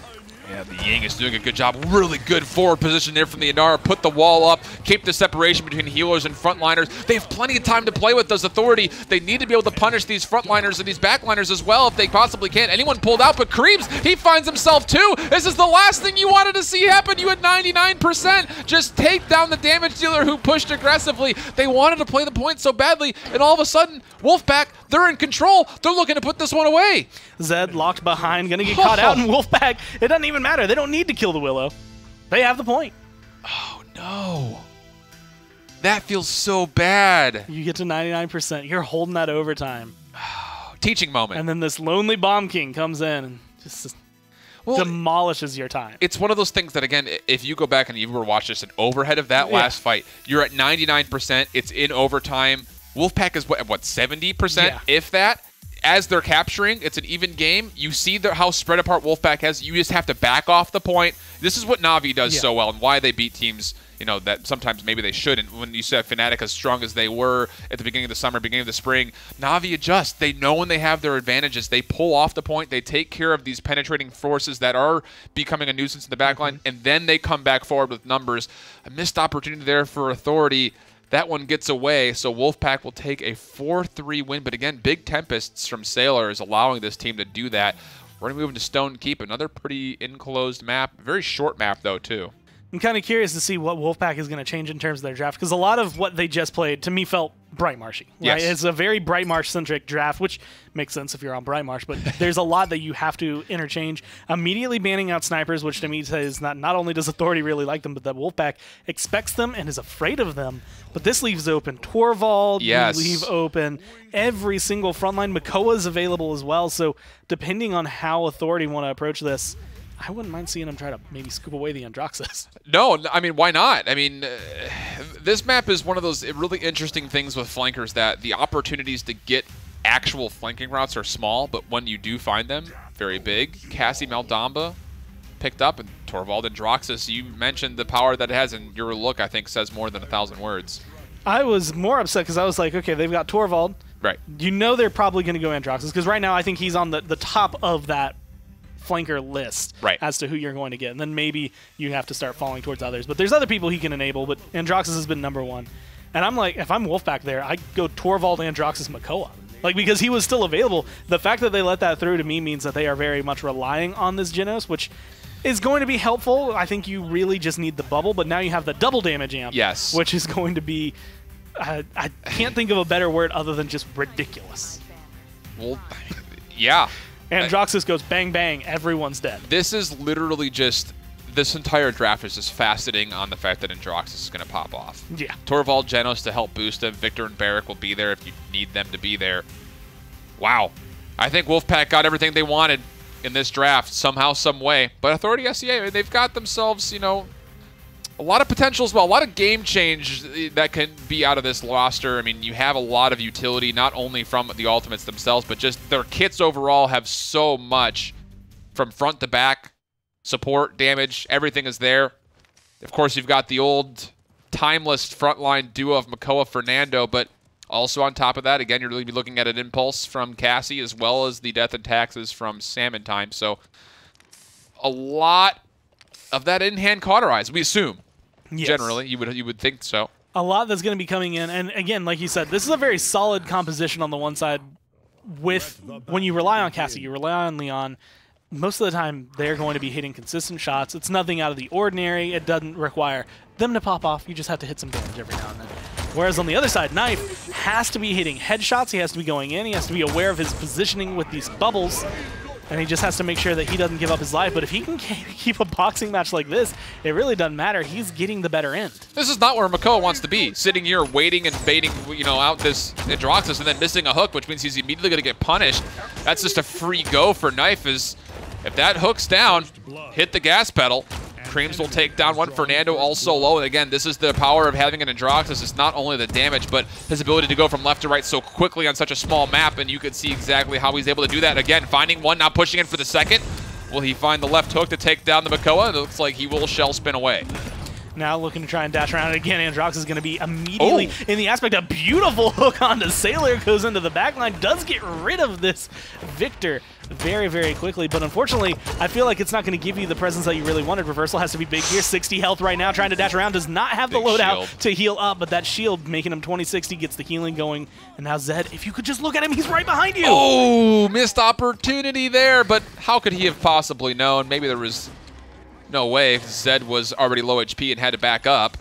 Yeah, the Ying is doing a good job. Really good forward position there from the Inara. Put the wall up, keep the separation between healers and frontliners. They have plenty of time to play with, does Authority. They need to be able to punish these frontliners and these backliners as well if they possibly can. Anyone pulled out but Creams, he finds himself too. This is the last thing you wanted to see happen. You had 99%. Just take down the damage dealer who pushed aggressively. They wanted to play the point so badly, and all of a sudden, Wolfpack, they're in control. They're looking to put this one away. Zed locked behind, gonna get caught out, and Wolfpack, it doesn't even matter. They don't need to kill the Willow. They have the point. Oh, no. That feels so bad. You get to 99%. You're holding that overtime. Teaching moment. And then this lonely Bomb King comes in and just demolishes your time. It's one of those things that, again, if you go back and you were watching just an overhead of that last fight, you're at 99%. It's in overtime. Wolfpack is, what 70%, if that? As they're capturing, it's an even game. You see how spread apart Wolfpack has. You just have to back off the point. This is what Na'Vi does so well and why they beat teams, you know, that sometimes maybe they shouldn't. When you said Fnatic as strong as they were at the beginning of the summer, beginning of the spring, Na'Vi adjust. They know when they have their advantages. They pull off the point. They take care of these penetrating forces that are becoming a nuisance in the backline, and then they come back forward with numbers. A missed opportunity there for Authority. That one gets away, so Wolfpack will take a 4-3 win. But again, big Tempests from Sailor is allowing this team to do that. We're going to move into Stone Keep, another pretty enclosed map. Very short map, though, too. I'm kind of curious to see what Wolfpack is going to change in terms of their draft, because a lot of what they just played, to me, felt Bright Marshy. Right? Yes. It's a very Bright Marsh-centric draft, which makes sense if you're on Bright Marsh, but there's a lot that you have to interchange. Immediately banning out snipers, which to me says not only does Authority really like them, but that Wolfpack expects them and is afraid of them. But this leaves open Torvald, you leave open every single frontline. Makoa is available as well, so depending on how Authority want to approach this, I wouldn't mind seeing him try to maybe scoop away the Androxus. No, I mean, why not? I mean, this map is one of those really interesting things with flankers, that the opportunities to get actual flanking routes are small, but when you do find them, very big. Cassie Maldamba picked up, and Torvald and Droxus, you mentioned the power that it has, and your look, I think, says more than 1,000 words. I was more upset because I was like, okay, they've got Torvald. Right. You know they're probably going to go Androxus, because right now I think he's on the top of that flanker list as to who you're going to get. And then maybe you have to start falling towards others. But there's other people he can enable, but Androxus has been #1. And I'm like, if I'm Wolfpack there, I'd go Torvald, Androxus, Makoa. Like, because he was still available. The fact that they let that through to me means that they are very much relying on this Genos, which is going to be helpful. I think you really just need the bubble, but now you have the double damage amp. Yes. Which is going to be, I can't think of a better word other than just ridiculous. Well, yeah. Androxus goes bang, bang, everyone's dead. This is literally just, this entire draft is just faceting on the fact that Androxus is going to pop off. Yeah. Torvald, Genos to help boost him. Victor and Barrick will be there if you need them to be there. Wow. I think Wolfpack got everything they wanted in this draft somehow, some way. But Authority SCA, they've got themselves, you know, a lot of potential as well. A lot of game change that can be out of this roster. I mean, you have a lot of utility, not only from the ultimates themselves, but just their kits overall have so much from front to back. Support, damage, everything is there. Of course, you've got the old timeless frontline duo of Makoa Fernando, but also on top of that, again, you're going to be looking at an Impulse from Cassie as well as the Death and Taxes from Salmon Time. So a lot of that in-hand cauterize, we assume. Yes. Generally, you would think so. A lot that's going to be coming in. And again, like you said, this is a very solid composition on the one side. With when you rely on Cassie, you rely on Leon. Most of the time, they're going to be hitting consistent shots. It's nothing out of the ordinary. It doesn't require them to pop off. You just have to hit some damage every now and then. Whereas on the other side, Knife has to be hitting headshots. He has to be going in. He has to be aware of his positioning with these bubbles. And he just has to make sure that he doesn't give up his life. But if he can keep a boxing match like this, it really doesn't matter. He's getting the better end. This is not where Makoa wants to be. Sitting here waiting and baiting, you know, out this Androxus and then missing a hook, which means he's immediately going to get punished. That's just a free go for Knife. Is if that hook's down, hit the gas pedal. Creams will take down one. Fernando also low. And again, this is the power of having an Androxus. It's not only the damage, but his ability to go from left to right so quickly on such a small map. And you can see exactly how he's able to do that. Again, finding one, now pushing in for the second. Will he find the left hook to take down the Makoa? It looks like he will shell spin away. Now looking to try and dash around. Again, Androxus is going to be immediately in the aspect. A beautiful hook onto Sailor. Goes into the backline. Does get rid of this Victor very, very quickly. But unfortunately, I feel like it's not going to give you the presence that you really wanted. Reversal has to be big here. 60 health right now. Trying to dash around. Does not have the loadout to heal up. But that shield making him 2060. Gets the healing going. And now Zed, if you could just look at him, he's right behind you. Oh, missed opportunity there. But how could he have possibly known? Maybe there was no way. Zed was already low HP and had to back up.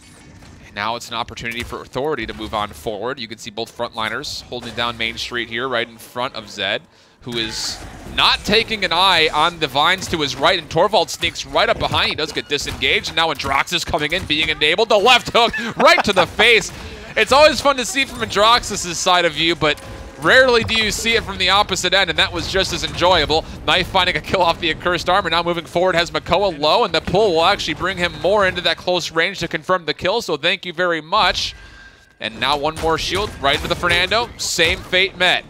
And now it's an opportunity for Authority to move on forward. You can see both frontliners holding down Main Street here right in front of Zed, who is not taking an eye on the vines to his right, and Torvald sneaks right up behind. He does get disengaged, and now Androxus coming in, being enabled. The left hook right to the face. It's always fun to see from Androxus' side of view, but rarely do you see it from the opposite end, and that was just as enjoyable. Knife finding a kill off the Accursed Armor. Now moving forward has Makoa low, and the pull will actually bring him more into that close range to confirm the kill, so thank you very much. And now one more shield right into the Fernando. Same fate met.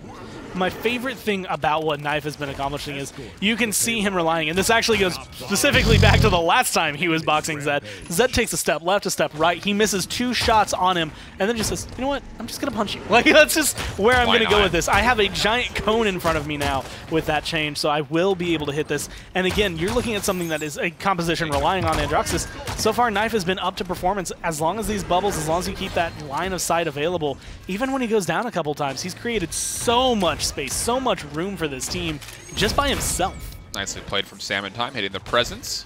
My favorite thing about what Knife has been accomplishing is you can see him relying, and this actually goes specifically back to the last time he was boxing Zed. Zed takes a step left, a step right. He misses 2 shots on him, and then just says, you know what, I'm just going to punch you. Like, that's just where I'm going to go with this. I have a giant cone in front of me now with that change, so I will be able to hit this. And again, you're looking at something that is a composition relying on Androxus. So far, Knife has been up to performance. As long as these bubbles, as long as you keep that line of sight available, even when he goes down a couple times, he's created so much space, so much room for this team just by himself. Nicely played from Salmon Time, hitting the presence.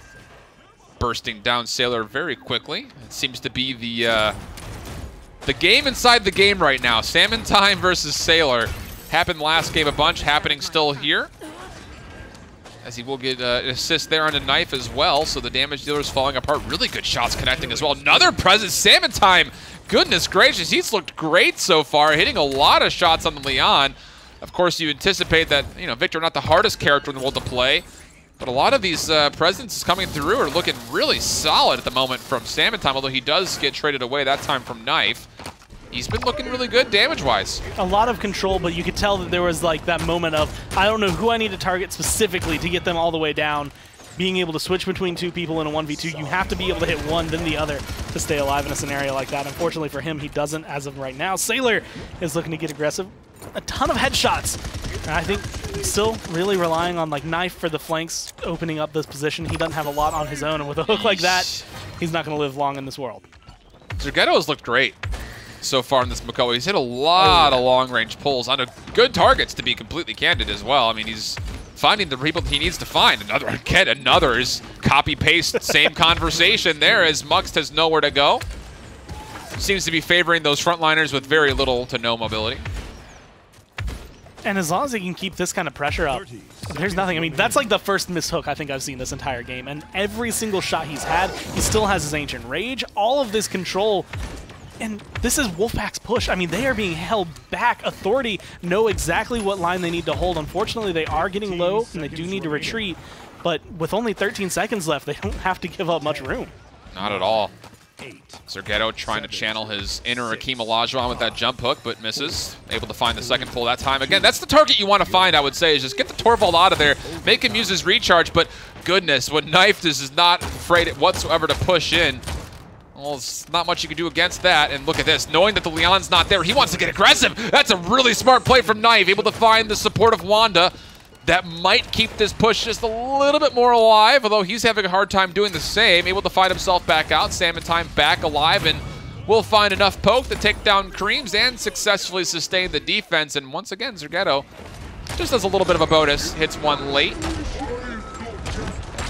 Bursting down Sailor very quickly. It seems to be the game inside the game right now. Salmon Time versus Sailor. Happened last game a bunch, happening still here. As he will get an assist there on the Knife as well, so the damage dealer is falling apart. Really good shots connecting as well. Another presence, Salmon Time. Goodness gracious, he's looked great so far, hitting a lot of shots on the Leon. Of course, you anticipate that, you know, Victor not the hardest character in the world to play, but a lot of these presences coming through are looking really solid at the moment from Salmon Time, although he does get traded away that time from Knife. he's been looking really good damage-wise. A lot of control, but you could tell that there was like that moment of, I don't know who I need to target specifically to get them all the way down. Being able to switch between two people in a 1v2, you have to be able to hit one, then the other to stay alive in a scenario like that. Unfortunately for him, he doesn't as of right now. Sailor is looking to get aggressive. A ton of headshots. And I think still really relying on like Knife for the flanks, opening up this position. He doesn't have a lot on his own, and with a hook like that, he's not going to live long in this world. Zergetto has looked great so far in this Makoa. He's hit a lot of long-range pulls on good targets, to be completely candid as well. I mean, he's finding the people he needs to find. Another is copy-paste, same conversation there as Mux has nowhere to go. Seems to be favoring those frontliners with very little to no mobility. And as long as he can keep this kind of pressure up, there's nothing. I mean, that's like the first missed hook I think I've seen this entire game. And every single shot he's had, he still has his Ancient Rage. All of this control. And this is Wolfpack's push. I mean, they are being held back. Authority know exactly what line they need to hold. Unfortunately, they are getting low, and they do need to retreat. But with only 13 seconds left, they don't have to give up much room. Not at all. Zergetto trying to channel his inner Akeem Olajuwon with that jump hook, but misses. Able to find the second pull that time. Again, that's the target you want to find, I would say, is just get the Torvald out of there, make him use his recharge, but goodness, when Knife is not afraid whatsoever to push in, well, it's not much you can do against that. And look at this, knowing that the Leon's not there, he wants to get aggressive. That's a really smart play from Knife, able to find the support of Wanda. That might keep this push just a little bit more alive, although he's having a hard time doing the same. Able to find himself back out. Salmon Time back alive, and will find enough poke to take down Creams and successfully sustain the defense. And once again, Zergetto just does a little bit of a bonus. Hits one late.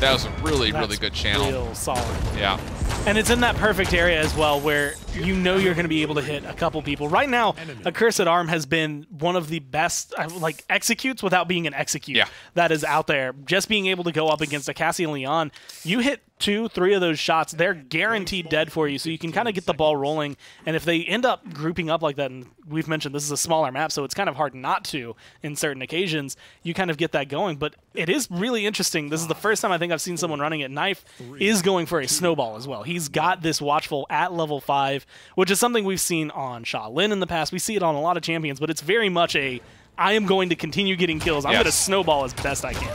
That was a really good channel. Real solid. Yeah. And it's in that perfect area as well where you know you're going to be able to hit a couple people. Right now, Accursed Arm has been one of the best, like, executes without being an execute that is out there. Just being able to go up against a Cassian Leon, you hit 2-3 of those shots, they're guaranteed dead for you, so you can kind of get the ball rolling. And if they end up grouping up like that, and we've mentioned this is a smaller map, so it's kind of hard not to in certain occasions, you kind of get that going. But it is really interesting. This is the first time I think I've seen someone running it. Knife is going for a snowball as well. He's got this watchful at level 5, which is something we've seen on Shaolin in the past. We see it on a lot of champions, but it's very much a, I am going to continue getting kills. I'm going to snowball as best I can.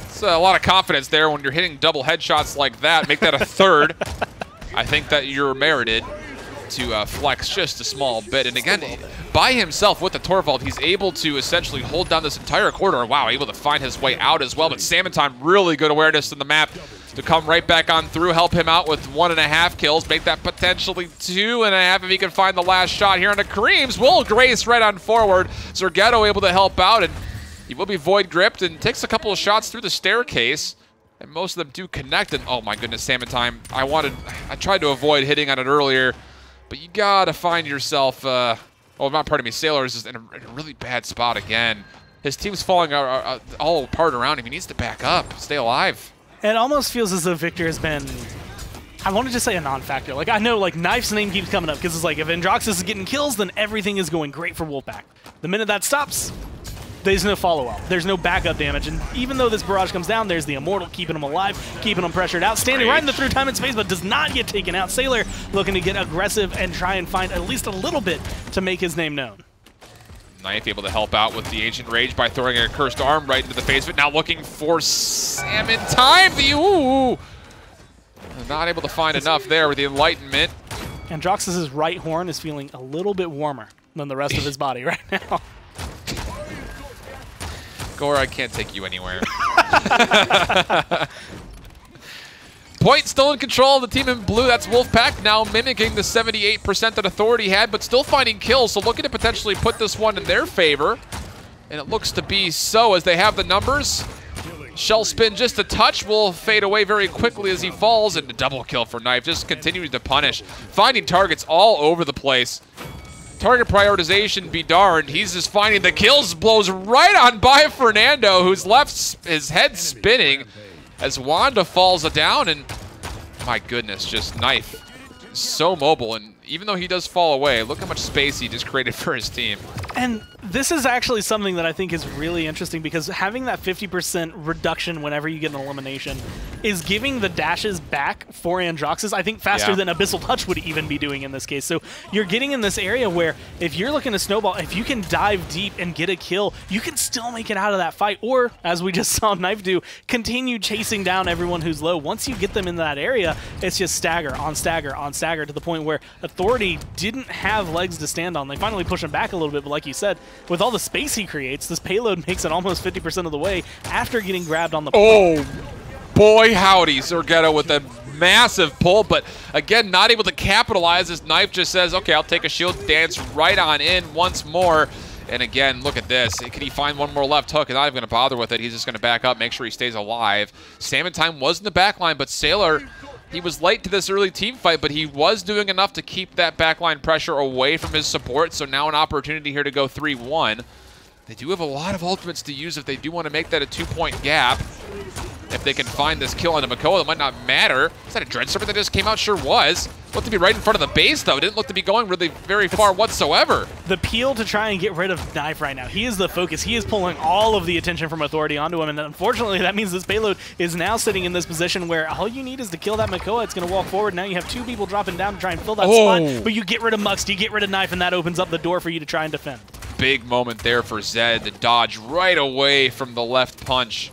It's a lot of confidence there when you're hitting double headshots like that. Make that a third. I think that you're merited to flex just a small bit. And again, by himself with the Torvald, he's able to essentially hold down this entire corridor. Wow, able to find his way out as well. But Salmon Time, really good awareness in the map to come right back on through, help him out with 1.5 kills, make that potentially 2.5 if he can find the last shot here on the Creams. Will Grace right on forward. Zergetto able to help out, and he will be void gripped and takes a couple of shots through the staircase, and most of them do connect. And oh my goodness, Salmon Time. I tried to avoid hitting on it earlier, but you gotta find yourself. Sailor is just in a really bad spot again. His team's falling all apart around him. He needs to back up, stay alive. It almost feels as though Victor has been, I want to just say a non-factor. Like, I know, like, Knife's name keeps coming up because it's like, if Androxus is getting kills, then everything is going great for Wolfpack. The minute that stops, there's no follow-up. There's no backup damage. And even though this barrage comes down, there's the Immortal keeping him alive, keeping him pressured out, standing right in the through time and space, but does not get taken out. Sailor looking to get aggressive and try and find at least a little bit to make his name known. Knife able to help out with the Ancient Rage by throwing a Cursed Arm right into the face of it. Now looking for Salmon Time. Not able to find enough there with the Enlightenment. Androxus' right horn is feeling a little bit warmer than the rest of his body right now. Gore, I can't take you anywhere. Point still in control of the team in blue. That's Wolfpack now mimicking the 78% that Authority had, but still finding kills, so looking to potentially put this one in their favor. And it looks to be so as they have the numbers. Shell spin just a touch will fade away very quickly as he falls, and a double kill for Knife, just continuing to punish. Finding targets all over the place. Target prioritization be darned. He's just finding the kills, blows right on by Fernando, who's left his head spinning as Wanda falls down, and my goodness, just Knife so mobile, and even though he does fall away, look how much space he just created for his team. And this is actually something that I think is really interesting, because having that 50% reduction whenever you get an elimination is giving the dashes back for Androxus, I think, faster than Abyssal Touch would even be doing in this case. So you're getting in this area where if you're looking to snowball, if you can dive deep and get a kill, you can still make it out of that fight. Or, as we just saw Knife do, continue chasing down everyone who's low. Once you get them in that area, it's just stagger on stagger on stagger to the point where Authority didn't have legs to stand on. They finally push him back a little bit, but like you said, with all the space he creates, this payload makes it almost 50% of the way after getting grabbed on the Oh, boy howdy, Zorgetto with a massive pull, but again, not able to capitalize as Knife just says, okay, I'll take a shield dance right on in once more. And again, look at this. Can he find one more left hook? He's not even going to bother with it. He's just going to back up, make sure he stays alive. Salmon Time was in the back line, but Sailor, he was late to this early team fight, but he was doing enough to keep that backline pressure away from his support. So now an opportunity here to go 3-1. They do have a lot of ultimates to use if they do want to make that a 2-point gap. If they can find this kill on a Makoa, it might not matter. Is that a Dread Serpent that just came out? Sure was. Looked to be right in front of the base, though. It didn't look to be going really very far whatsoever. The peel to try and get rid of Knife right now. He is the focus. He is pulling all of the attention from Authority onto him, and unfortunately, that means this payload is now sitting in this position where all you need is to kill that Makoa. It's going to walk forward. Now you have two people dropping down to try and fill that spot, but you get rid of Mux, you get rid of Knife, and that opens up the door for you to try and defend. Big moment there for Zed to dodge right away from the left punch.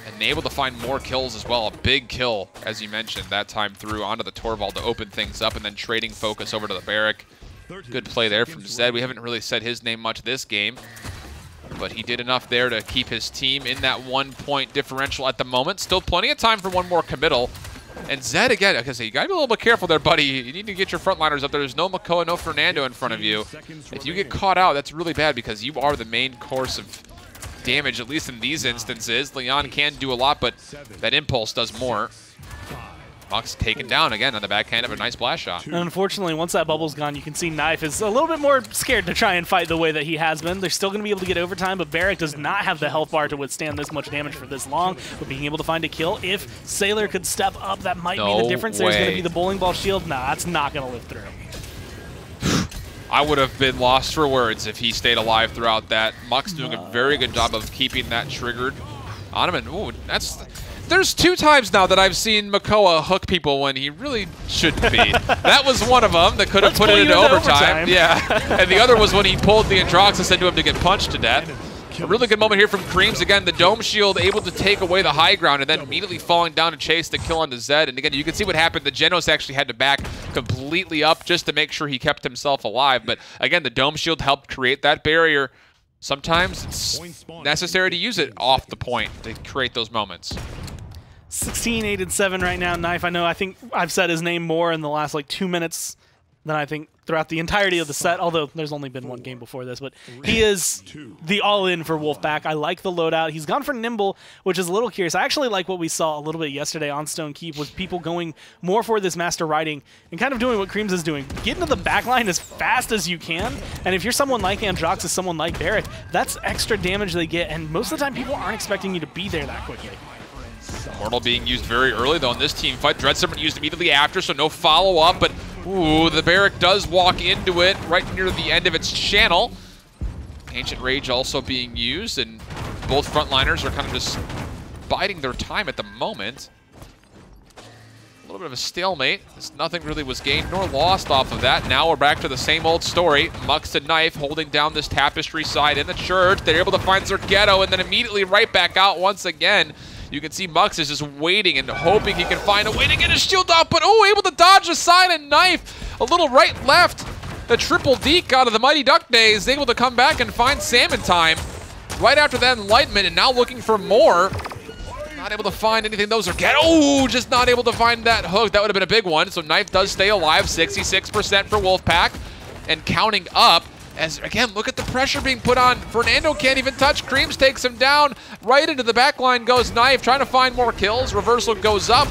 And able to find more kills as well. A big kill, as you mentioned, that time through onto the Torvald to open things up, and then trading focus over to the Barrack. Good play there from Zed. We haven't really said his name much this game, but he did enough there to keep his team in that 1-point differential at the moment. Still plenty of time for one more committal. And Zed, again, like I say, you got to be a little bit careful there, buddy. You need to get your frontliners up there. There's no Makoa, no Fernando in front of you. If you get caught out, that's really bad because you are the main course of damage, at least in these instances. Leon can do a lot, but that impulse does more. Mux taken down again on the backhand of a nice blast shot. And unfortunately, once that bubble's gone, you can see Knife is a little bit more scared to try and fight the way that he has been. They're still going to be able to get overtime, but Barrack does not have the health bar to withstand this much damage for this long. But being able to find a kill, if Sailor could step up, that might be the difference. There's going to be the bowling ball shield. Nah, that's not going to live through. I would have been lost for words if he stayed alive throughout that. Mux doing a very good job of keeping that triggered on him. And ooh, there's 2 times now that I've seen Makoa hook people when he really shouldn't be. That was one of them that could have put it into overtime. Yeah, and the other was when he pulled the Androxus into him to get punched to death. A really good moment here from Creams. Again, the Dome Shield able to take away the high ground and then immediately falling down to chase the kill onto Zed. And again, you can see what happened. The Genos actually had to back completely up just to make sure he kept himself alive. But again, the Dome Shield helped create that barrier. Sometimes it's necessary to use it off the point to create those moments. 16, 8, and 7 right now. Knife, I think I've said his name more in the last like 2 minutes than I think throughout the entirety of the set, although there's only been one game before this, but he is the all-in for Wolfpack. I like the loadout. He's gone for Nimble, which is a little curious. I actually like what we saw a little bit yesterday on Stone Keep, was people going more for this Master Riding and kind of doing what Creams is doing. Get into the backline as fast as you can, and if you're someone like Androxus, someone like Barrack, that's extra damage they get, and most of the time people aren't expecting you to be there that quickly. Mortal being used very early, though, in this team fight. Dread Serpent used immediately after, so no follow-up, but ooh, the Barrack does walk into it right near the end of its channel. Ancient Rage also being used, and both frontliners are kind of just biding their time at the moment. A little bit of a stalemate, as nothing really was gained nor lost off of that. Now we're back to the same old story. Mux and Knife holding down this tapestry side in the church. They're able to find Zorgetto, and then immediately right back out once again. You can see Mux is just waiting and hoping he can find a way to get his shield off, but oh, able to dodge aside, and Knife, a little right-left. The triple deke out of the Mighty Duck days, able to come back and find Salmon Time right after that Enlightenment, and now looking for more. Not able to find anything. Those are just not able to find that hook. That would have been a big one. So Knife does stay alive, 66% for Wolfpack, and counting up. As, again, look at the pressure being put on. Fernando can't even touch. Creams takes him down. Right into the back line goes Knife, trying to find more kills. Reversal goes up.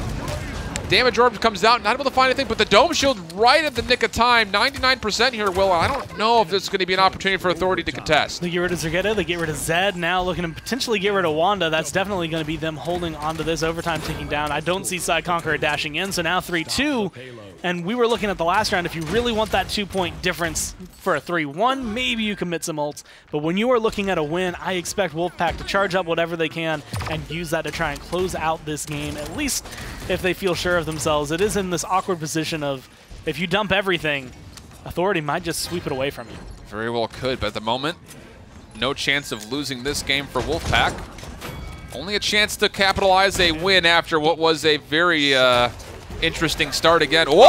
damage orb comes out, not able to find anything, but the dome shield right at the nick of time. 99% here, Will. I don't know if there's going to be an opportunity for Authority to contest. They get rid of Zergetta, they get rid of Zed, now looking to potentially get rid of Wanda. That's definitely going to be them holding onto this overtime ticking down. I don't see Side Conqueror dashing in, so now 3-2. And we were looking at the last round, if you really want that 2-point difference for a 3-1, maybe you commit some ults. But when you are looking at a win, I expect Wolfpack to charge up whatever they can and use that to try and close out this game, at least if they feel sure of themselves. It is in this awkward position of, if you dump everything, Authority might just sweep it away from you. Very well could, but at the moment, no chance of losing this game for Wolfpack. Only a chance to capitalize a win after what was a very interesting start again. Whoa!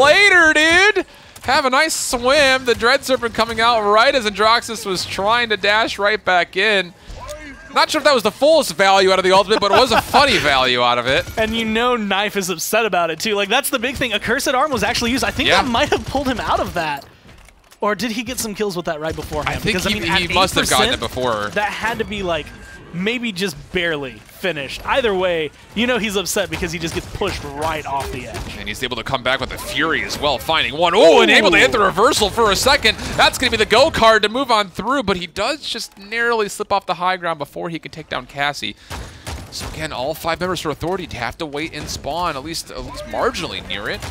Later, dude! Have a nice swim. The Dread Serpent coming out right as Androxus was trying to dash right back in. Not sure if that was the fullest value out of the ultimate, but it was a funny value out of it. And you know Knife is upset about it, too. Like, that's the big thing. Accursed Arm was actually used. I think that might have pulled him out of that. Or did he get some kills with that right beforehand? I think he must have gotten it before. That had to be, like, maybe just barely finished. Either way, you know he's upset because he just gets pushed right off the edge. And he's able to come back with a Fury as well, finding one. Oh, and able to hit the reversal for a second. That's going to be the go card to move on through, but he does just narrowly slip off the high ground before he can take down Cassie. So again, all 5 members for Authority have to wait and spawn, at least marginally near it.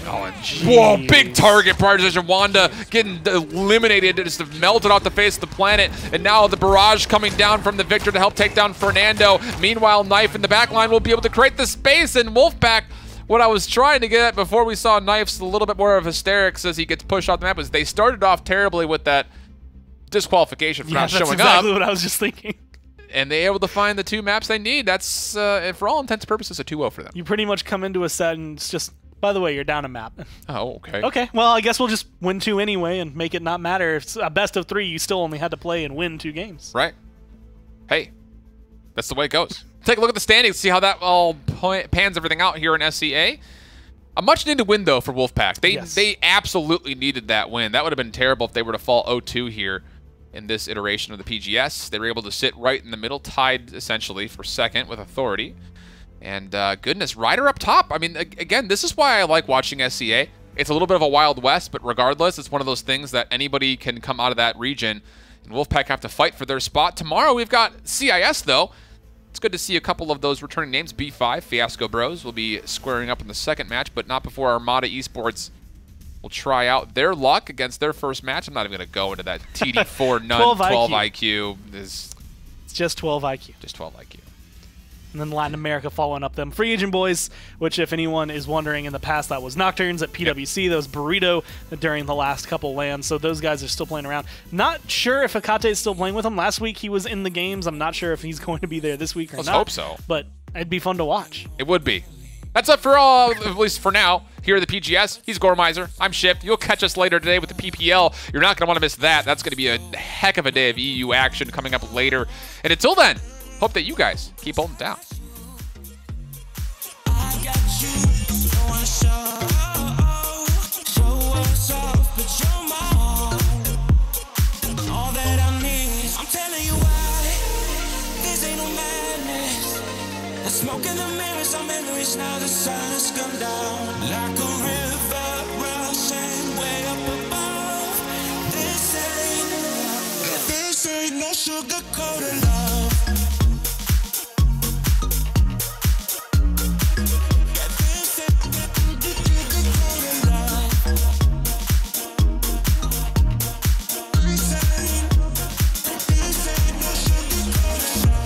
Oh, and whoa, big target prioritization. Wanda getting eliminated, just melted off the face of the planet. And now the barrage coming down from the Victor to help take down Fernando. Meanwhile, Knife in the back line will be able to create the space. And Wolfpack, what I was trying to get at before we saw Knife's a little bit more of hysterics as he gets pushed off the map was they started off terribly with that disqualification for not showing up. That's exactly what I was just thinking. And they're able to find the 2 maps they need. That's, for all intents and purposes, a 2-0 for them. You pretty much come into a set and it's just, by the way, you're down a map. Oh, okay. Okay, well, I guess we'll just win 2 anyway and make it not matter. If it's a best of 3, you still only had to play and win 2 games. Right. Hey, that's the way it goes. Take a look at the standings, see how that all pans everything out here in SCA. A much-needed win, though, for Wolfpack. They absolutely needed that win. That would have been terrible if they were to fall 0-2 here in this iteration of the PGS. They were able to sit right in the middle, tied, essentially, for second with Authority. And goodness, Ryder up top. I mean, again, this is why I like watching SCA. It's a little bit of a Wild West, but regardless, it's one of those things that anybody can come out of that region. And Wolfpack have to fight for their spot. Tomorrow we've got CIS, though. It's good to see a couple of those returning names. B5, Fiasco Bros, will be squaring up in the second match, but not before Armada Esports will try out their luck against their first match. I'm not even going to go into that TD4 none 12 IQ. It's just 12 IQ. Just 12 IQ. And then Latin America following up them. Free Agent Boys, which if anyone is wondering, in the past that was Nocturnes at PWC. That was Burrito during the last couple lands. So those guys are still playing around. Not sure if Akate is still playing with them. Last week he was in the games. I'm not sure if he's going to be there this week or not. Let's hope so. But it'd be fun to watch. It would be. That's it for all, at least for now, here at the PGS. He's Gormizer. I'm Shift. You'll catch us later today with the PPL. You're not going to want to miss that. That's going to be a heck of a day of EU action coming up later. And until then, hope that you guys keep holding down. Smoke in the mirrors, our memories now the sun has come down like a river rushing way up above. This ain't no sugar-coated love. This ain't sugar-coated love. This ain't no sugar-coated love.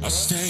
I stay